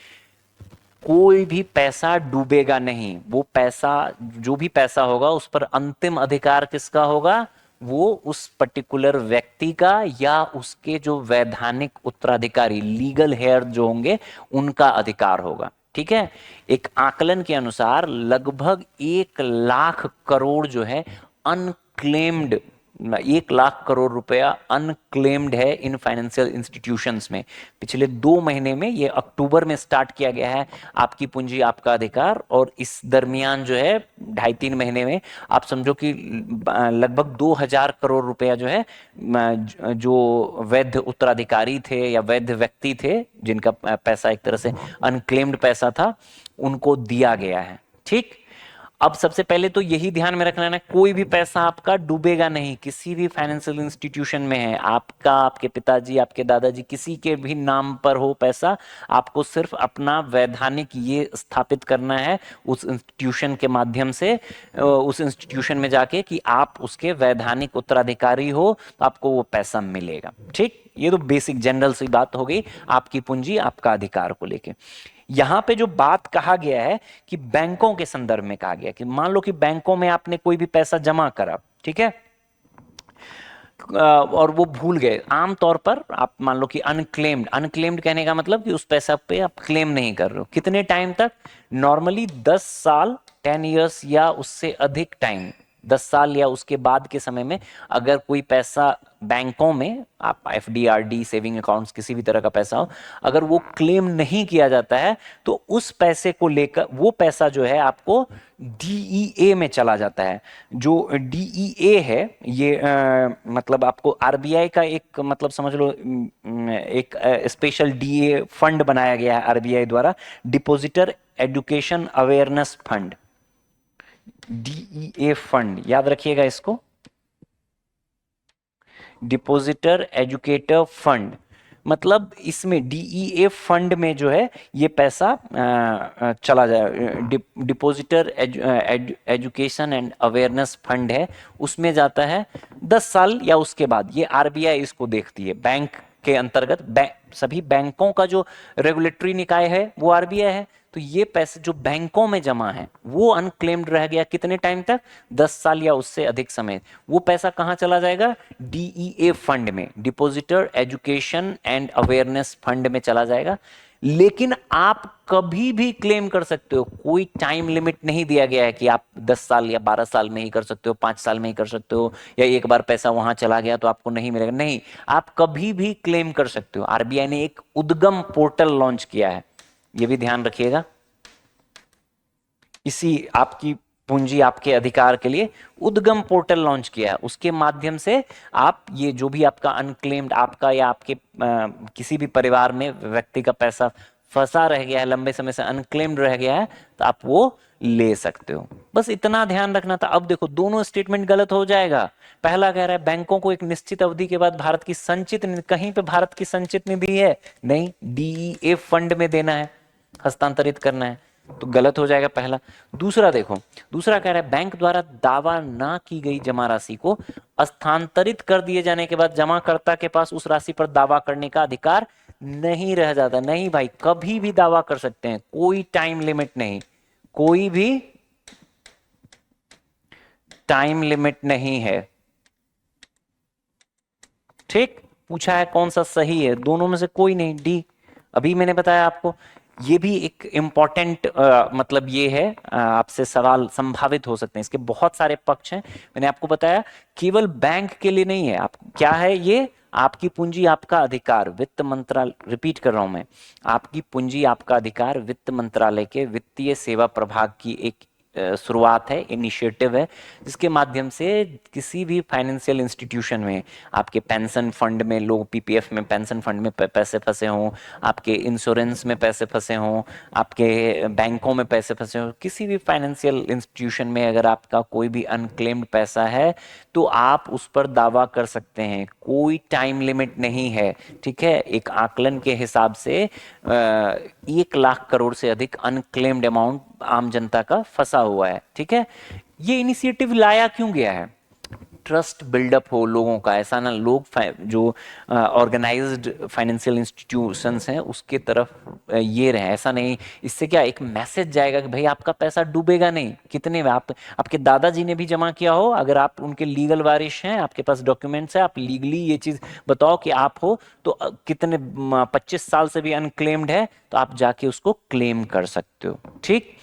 कोई भी पैसा डूबेगा नहीं। वो पैसा, जो भी पैसा होगा उस पर अंतिम अधिकार किसका होगा, वो उस पर्टिकुलर व्यक्ति का या उसके जो वैधानिक उत्तराधिकारी, लीगल हेयर जो होंगे, उनका अधिकार होगा। ठीक है। एक आकलन के अनुसार लगभग 1 लाख करोड़ जो है अनक्लेम्ड, 1 लाख करोड़ रुपया अनक्लेम्ड है इन फाइनेंशियल इंस्टीट्यूशंस में। पिछले 2 महीने में, ये अक्टूबर में स्टार्ट किया गया है आपकी पूंजी आपका अधिकार, और इस दरमियान जो है 2.5-3 महीने में आप समझो कि लगभग 2,000 करोड़ रुपया जो है जो वैध उत्तराधिकारी थे या वैध व्यक्ति थे जिनका पैसा एक तरह से अनक्लेम्ड पैसा था, उनको दिया गया है। ठीक। अब सबसे पहले तो यही ध्यान में रखना है, कोई भी पैसा आपका डूबेगा नहीं। किसी भी फाइनेंशियल इंस्टीट्यूशन में है आपका, आपके पिताजी, आपके दादाजी, किसी के भी नाम पर हो पैसा, आपको सिर्फ अपना वैधानिक ये स्थापित करना है उस इंस्टीट्यूशन के माध्यम से, उस इंस्टीट्यूशन में जाके कि आप उसके वैधानिक उत्तराधिकारी हो, तो आपको वो पैसा मिलेगा। ठीक। ये तो बेसिक जनरल सी बात हो गई आपकी पूंजी आपका अधिकार को लेके। यहां पे जो बात कहा गया है कि बैंकों के संदर्भ में कहा गया कि मान लो कि बैंकों में आपने कोई भी पैसा जमा करा, ठीक है, और वो भूल गए। आमतौर पर आप मान लो कि अनक्लेम्ड, अनक्लेम्ड कहने का मतलब कि उस पैसा पे आप क्लेम नहीं कर रहे हो। कितने टाइम तक? नॉर्मली 10 साल, 10 इयर्स या उससे अधिक टाइम, 10 साल या उसके बाद के समय में अगर कोई पैसा बैंकों में, आप एफडी, आरडी, सेविंग अकाउंट्स, किसी भी तरह का पैसा हो, अगर वो क्लेम नहीं किया जाता है तो उस पैसे को लेकर वो पैसा जो है आपको डीईए में चला जाता है। जो डीईए है ये मतलब आपको आरबीआई का एक, मतलब समझ लो एक स्पेशल डीए फंड बनाया गया है आरबीआई द्वारा, depositor education awareness fund, DEA fund, याद रखिएगा इसको, डिपॉजिटर एजुकेटर फंड। मतलब इसमें डीईए फंड में जो है ये पैसा चला जाए, depositor education and awareness fund है, उसमें जाता है 10 साल या उसके बाद। ये आरबीआई इसको देखती है, बैंक के अंतर्गत सभी बैंकों का जो रेगुलेटरी निकाय है वो आरबीआई है। तो ये पैसे जो बैंकों में जमा है वो अनक्लेम्ड रह गया कितने टाइम तक? 10 साल या उससे अधिक समय। वो पैसा कहां चला जाएगा? डीईए फंड में, depositor education and awareness fund में चला जाएगा। लेकिन आप कभी भी क्लेम कर सकते हो, कोई टाइम लिमिट नहीं दिया गया है कि आप 10 साल या 12 साल में ही कर सकते हो, 5 साल में ही कर सकते हो, या एक बार पैसा वहां चला गया तो आपको नहीं मिलेगा। नहीं, आप कभी भी क्लेम कर सकते हो। आरबीआई ने एक उद्गम पोर्टल लॉन्च किया है, ये भी ध्यान रखिएगा। इसी आपकी पूंजी आपके अधिकार के लिए उद्गम पोर्टल लॉन्च किया है, उसके माध्यम से आप ये जो भी आपका अनक्लेम्ड, आपका या आपके किसी भी परिवार में व्यक्ति का पैसा फंसा रह गया है, लंबे समय से अनक्लेम्ड रह गया है, तो आप वो ले सकते हो। बस इतना ध्यान रखना था। अब देखो दोनों स्टेटमेंट गलत हो जाएगा। पहला कह रहा है बैंकों को एक निश्चित अवधि के बाद भारत की संचित, कहीं पे भारत की संचित निधि है नहीं, डीईए फंड में देना है, हस्तांतरित करना है, तो गलत हो जाएगा पहला। दूसरा देखो, दूसरा कह रहा है बैंक द्वारा दावा ना की गई जमा राशि को स्थानांतरित कर दिए जाने के बाद जमाकर्ता के पास उस राशि पर दावा करने का अधिकार नहीं रह जाता। नहीं भाई, कभी भी दावा कर सकते हैं, कोई टाइम लिमिट नहीं, कोई भी टाइम लिमिट नहीं है। ठीक। पूछा है कौन सा सही है, दोनों में से कोई नहीं, डी। अभी मैंने बताया आपको, ये भी एक इंपॉर्टेंट मतलब ये है, आपसे सवाल संभावित हो सकते हैं, इसके बहुत सारे पक्ष हैं। मैंने आपको बताया केवल बैंक के लिए नहीं है। आप क्या है ये? आपकी पूंजी आपका अधिकार, वित्त मंत्रालय, रिपीट कर रहा हूं मैं, आपकी पूंजी आपका अधिकार वित्त मंत्रालय के वित्तीय सेवा प्रभाग की एक शुरुआत है, इनिशिएटिव है, जिसके माध्यम से किसी भी फाइनेंशियल इंस्टीट्यूशन में, आपके पेंशन फंड में, लोग पीपीएफ में, पेंशन फंड में पैसे फंसे हों, आपके इंश्योरेंस में पैसे फंसे हों, आपके बैंकों में पैसे फंसे हों, किसी भी फाइनेंशियल इंस्टीट्यूशन में अगर आपका कोई भी अनक्लेम्ड पैसा है तो आप उस पर दावा कर सकते हैं, कोई टाइम लिमिट नहीं है। ठीक है। एक आकलन के हिसाब से 1 लाख करोड़ से अधिक अनक्लेम्ड अमाउंट आम जनता का फंसा हुआ है। ठीक है। ये इनिशिएटिव लाया क्यों गया है? ट्रस्ट बिल्डअप हो लोगों का, ऐसा ना लोग जो ऑर्गेनाइज्ड फाइनेंशियल इंस्टीट्यूशंस हैं उसके तरफ ये रहे, ऐसा नहीं। इससे क्या एक मैसेज जाएगा कि भाई आपका पैसा डूबेगा नहीं। कितने में आपके दादाजी ने भी जमा किया हो, अगर आप उनके लीगल वारिश हैं, आपके पास डॉक्यूमेंट्स है, आप लीगली ये चीज बताओ कि आप हो, तो कितने 25 साल से भी अनक्लेम्ड है, तो आप जाके उसको क्लेम कर सकते हो। ठीक।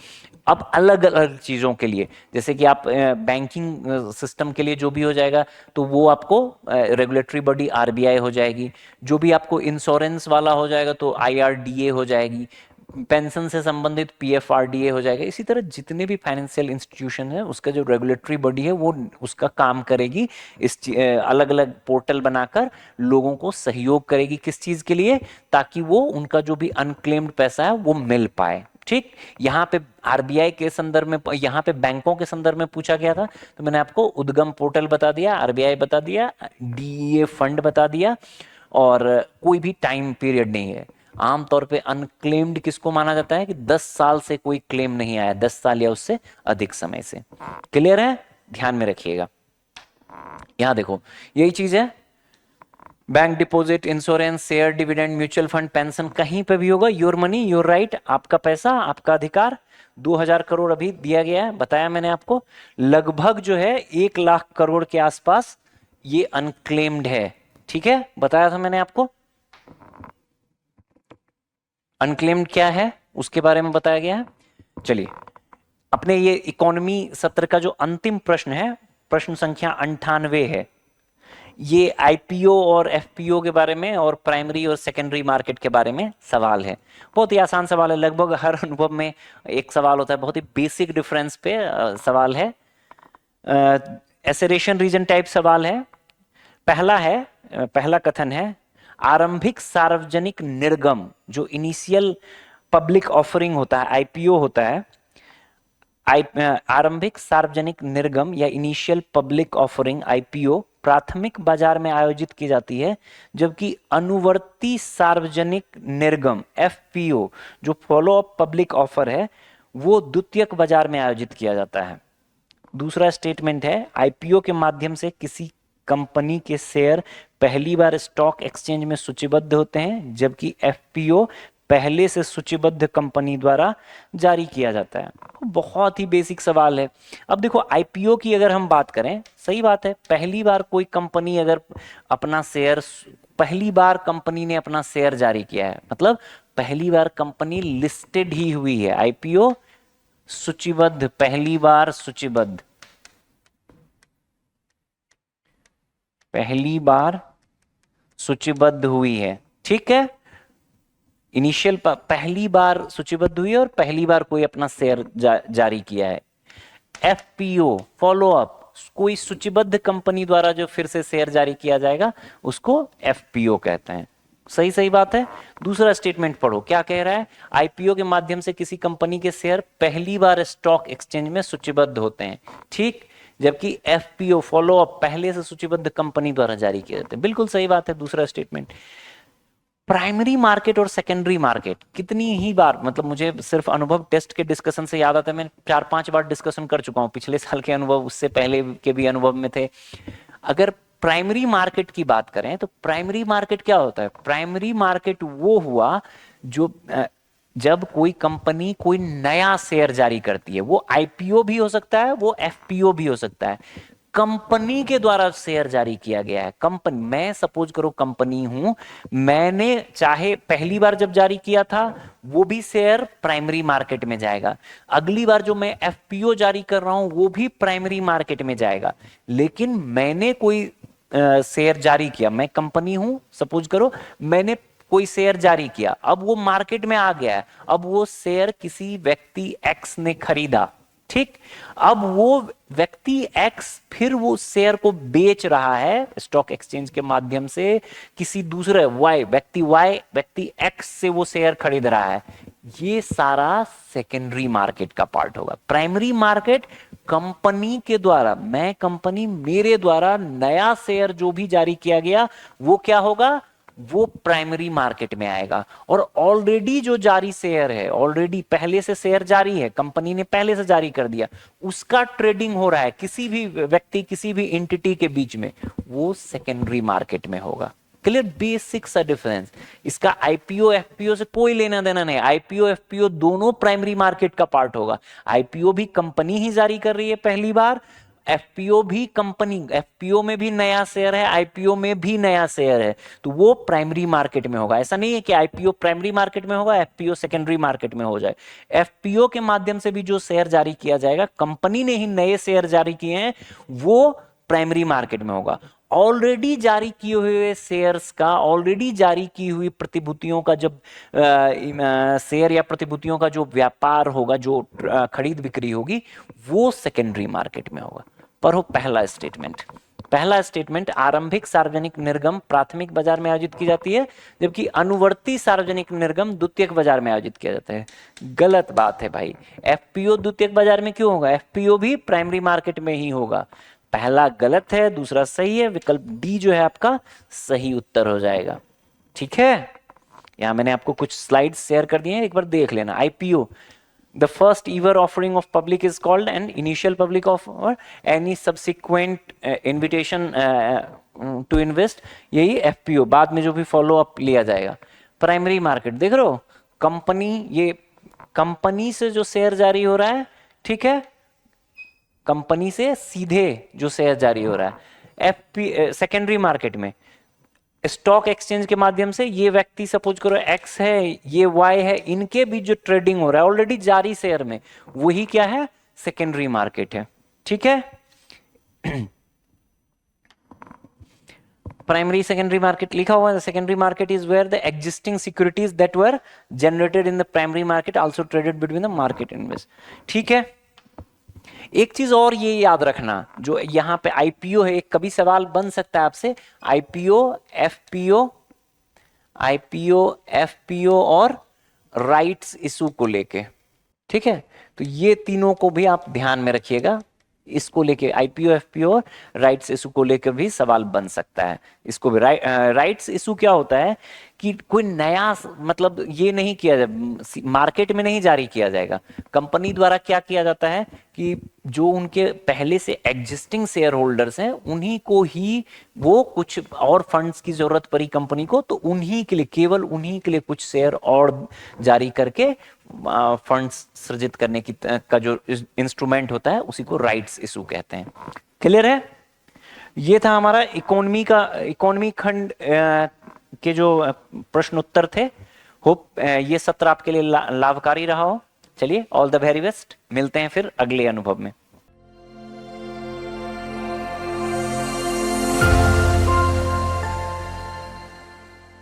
अब अलग अलग चीजों के लिए, जैसे कि आप बैंकिंग सिस्टम के लिए जो भी हो जाएगा, तो वो आपको रेगुलेटरी बॉडी आरबीआई हो जाएगी। जो भी आपको इंश्योरेंस वाला हो जाएगा तो आईआरडीए हो जाएगी। पेंशन से संबंधित पीएफआरडीए हो जाएगा। इसी तरह जितने भी फाइनेंशियल इंस्टीट्यूशन है उसका जो रेगुलेटरी बॉडी है वो उसका काम करेगी, इस अलग अलग पोर्टल बनाकर लोगों को सहयोग करेगी। किस चीज के लिए? ताकि वो उनका जो भी अनक्लेम्ड पैसा है वो मिल पाए। ठीक। यहाँ पे आरबीआई के संदर्भ में, यहाँ पे बैंकों के संदर्भ में पूछा गया था, तो मैंने आपको उद्गम पोर्टल बता दिया, आरबीआई बता दिया, डीईए फंड बता दिया, और कोई भी टाइम पीरियड नहीं है। आमतौर पे अनक्लेम्ड किसको माना जाता है कि 10 साल से कोई क्लेम नहीं आया, 10 साल या उससे अधिक समय से। क्लियर है? ध्यान में रखिएगा। यहां देखो यही चीज है, bank deposit, insurance, share, dividend, mutual fund, pension, कहीं पे भी होगा योर मनी योर राइट, आपका पैसा आपका अधिकार। 2000 करोड़ अभी दिया गया है, बताया मैंने आपको। लगभग जो है 1 लाख करोड़ के आसपास ये अनक्लेम्ड है। ठीक है, बताया था मैंने आपको। अनक्लेम्ड क्या है उसके बारे में बताया गया है। चलिए, अपने ये इकोनॉमी सत्र का जो अंतिम प्रश्न है, प्रश्न संख्या 98 है। ये आईपीओ और एफपीओ के बारे में और प्राइमरी और सेकेंडरी मार्केट के बारे में सवाल है। बहुत ही आसान सवाल है, लगभग हर अनुभव में एक सवाल होता है, बहुत ही बेसिक डिफरेंस पे सवाल है। एसेरेशन रीजन टाइप सवाल है। पहला कथन है, आरंभिक सार्वजनिक निर्गम, जो इनिशियल पब्लिक ऑफरिंग होता है, आईपीओ होता है, आरंभिक सार्वजनिक निर्गम या इनिशियल पब्लिक ऑफरिंग आईपीओ प्राथमिक बाजार में आयोजित की जाती है, जबकि अनुवर्ती सार्वजनिक निर्गम एफपीओ जो फॉलो अप पब्लिक ऑफर है वो द्वितीयक बाजार में आयोजित किया जाता है। दूसरा स्टेटमेंट है, आईपीओ के माध्यम से किसी कंपनी के शेयर पहली बार स्टॉक एक्सचेंज में सूचीबद्ध होते हैं, जबकि एफपीओ पहले से सूचीबद्ध कंपनी द्वारा जारी किया जाता है। बहुत ही बेसिक सवाल है। अब देखो आईपीओ की अगर हम बात करें, सही बात है, पहली बार कोई कंपनी अगर अपना शेयर, पहली बार कंपनी ने अपना शेयर जारी किया है, मतलब पहली बार कंपनी लिस्टेड ही हुई है। आईपीओ सूचीबद्ध, पहली बार सूचीबद्ध, पहली बार सूचीबद्ध हुई है। ठीक है, इनिशियल पहली बार सूचीबद्ध हुई है और पहली बार कोई अपना शेयर जारी किया है। एफपीओ फॉलो अप, कोई सूचीबद्ध कंपनी द्वारा जो फिर से शेयर जारी किया जाएगा उसको एफपीओ कहते हैं। सही सही बात है। दूसरा स्टेटमेंट पढ़ो, क्या कह रहा है, आईपीओ के माध्यम से किसी कंपनी के शेयर पहली बार स्टॉक एक्सचेंज में सूचीबद्ध होते हैं। ठीक, जबकि एफपीओ फॉलो अप पहले से सूचीबद्ध कंपनी द्वारा जारी किए जाते हैं। बिल्कुल सही बात है दूसरा स्टेटमेंट। प्राइमरी मार्केट और सेकेंडरी मार्केट कितनी ही बार, मतलब मुझे सिर्फ अनुभव टेस्ट के डिस्कशन से याद आता है, मैं 4-5 बार डिस्कशन कर चुका हूं, पिछले साल के अनुभव, उससे पहले के भी अनुभव में थे। अगर प्राइमरी मार्केट की बात करें तो प्राइमरी मार्केट क्या होता है? प्राइमरी मार्केट वो हुआ जो जब कोई कंपनी कोई नया शेयर जारी करती है, वो आईपीओ भी हो सकता है, वो एफपीओ भी हो सकता है, कंपनी के द्वारा शेयर जारी किया गया है। कंपनी, मैं सपोज करो कंपनी हूं, मैंने चाहे पहली बार जब जारी किया था वो भी शेयर प्राइमरी मार्केट में जाएगा, अगली बार जो मैं एफपीओ जारी कर रहा हूं वो भी प्राइमरी मार्केट में जाएगा। लेकिन मैंने कोई शेयर जारी किया, मैं कंपनी हूं, सपोज करो मैंने कोई शेयर जारी किया, अब वो मार्केट में आ गया है, अब वो शेयर किसी व्यक्ति एक्स ने खरीदा। ठीक, अब वो व्यक्ति एक्स फिर वो शेयर को बेच रहा है स्टॉक एक्सचेंज के माध्यम से किसी दूसरे वाई, व्यक्ति एक्स से वो शेयर खरीद रहा है। ये सारा सेकेंडरी मार्केट का पार्ट होगा। प्राइमरी मार्केट कंपनी के द्वारा, मैं कंपनी, मेरे द्वारा नया शेयर जो भी जारी किया गया वो क्या होगा? वो प्राइमरी मार्केट में आएगा। और ऑलरेडी जो जारी शेयर है, ऑलरेडी पहले से शेयर जारी है, कंपनी ने पहले से जारी कर दिया, उसका ट्रेडिंग हो रहा है किसी भी व्यक्ति किसी भी एंटिटी के बीच में, वो सेकेंडरी मार्केट में होगा। क्लियर, बेसिक सा डिफरेंस। इसका आईपीओ एफपीओ से कोई लेना देना नहीं। आईपीओ एफपीओ दोनों प्राइमरी मार्केट का पार्ट होगा। आईपीओ भी कंपनी ही जारी कर रही है पहली बार, एफपीओ भी कंपनी, एफपीओ में भी नया शेयर है, आईपीओ में भी नया शेयर है, तो वो प्राइमरी मार्केट में होगा। ऐसा नहीं है कि आईपीओ प्राइमरी मार्केट में होगा, एफपीओ सेकेंडरी मार्केट में हो जाए। एफपीओ के माध्यम से भी जो शेयर जारी किया जाएगा, कंपनी ने ही नए शेयर जारी किए हैं, वो प्राइमरी मार्केट में होगा। ऑलरेडी जारी किए हुए शेयर्स का, ऑलरेडी जारी की हुई प्रतिभूतियों का जब शेयर या प्रतिभूतियों का जो व्यापार होगा, जो खरीद बिक्री होगी, वो सेकेंडरी मार्केट में होगा। पर हो पहला स्टेटमेंट, पहला स्टेटमेंट आरंभिक सार्वजनिक निर्गम प्राथमिक बाजार में आयोजित की जाती है, जबकि अनुवर्ती सार्वजनिक निर्गम द्वितीयक बाजार में आयोजित किया जाता है। गलत बात है भाई। एफपीओ द्वितीयक बाजार में क्यों होगा? एफपीओ भी प्राइमरी मार्केट में ही होगा। पहला गलत है, दूसरा सही है। विकल्प डी जो है आपका सही उत्तर हो जाएगा। ठीक है, यहां मैंने आपको कुछ स्लाइड्स शेयर कर दिए हैं, एक बार देख लेना। IPO, the first ever offering of public is called an initial public offer, any subsequent invitation to invest, यही एफपीओ, बाद में जो भी फॉलो अप लिया जाएगा। प्राइमरी मार्केट देख रहे हो, कंपनी, ये कंपनी से जो शेयर जारी हो रहा है, ठीक है, कंपनी से सीधे जो शेयर जारी हो रहा है। एफपी सेकेंडरी मार्केट में स्टॉक एक्सचेंज के माध्यम से ये व्यक्ति, सपोज करो एक्स है, ये वाई है, इनके बीच जो ट्रेडिंग हो रहा है ऑलरेडी जारी शेयर में, वही क्या है? सेकेंडरी मार्केट है। ठीक है, प्राइमरी सेकेंडरी मार्केट लिखा हुआ है। Secondary market is where the existing securities that were generated in the primary market also traded between the market invest. ठीक है, एक चीज और ये याद रखना, जो यहां पे आईपीओ है, एक कभी सवाल बन सकता है आपसे, आईपीओ एफपीओ, आईपीओ एफपीओ और राइट्स इशू को लेके। ठीक है, तो ये तीनों को भी आप ध्यान में रखिएगा। इसको लेके आईपीओ एफपीओ राइट्स इशू को लेकर भी सवाल बन सकता है। इसको भी राइट्स इशू क्या होता है कि कोई नया, मतलब ये नहीं किया जाए, मार्केट में नहीं जारी किया जाएगा। कंपनी द्वारा क्या किया जाता है कि जो उनके पहले से एग्जिस्टिंग शेयर होल्डर्स हैं, उन्हीं को ही वो कुछ और फंड्स की जरूरत पड़ी कंपनी को, तो उन्हीं के लिए, केवल उन्हीं के लिए कुछ शेयर और जारी करके फंड्स सृजित करने की का जो इंस्ट्रूमेंट होता है, उसी को राइट्स इशू कहते हैं। क्लियर है? ये था हमारा इकोनॉमी खंड के जो प्रश्न उत्तर थे। होप ये सत्र आपके लिए लाभकारी रहा हो। चलिए, ऑल द वेरी बेस्ट, मिलते हैं फिर अगले अनुभव में।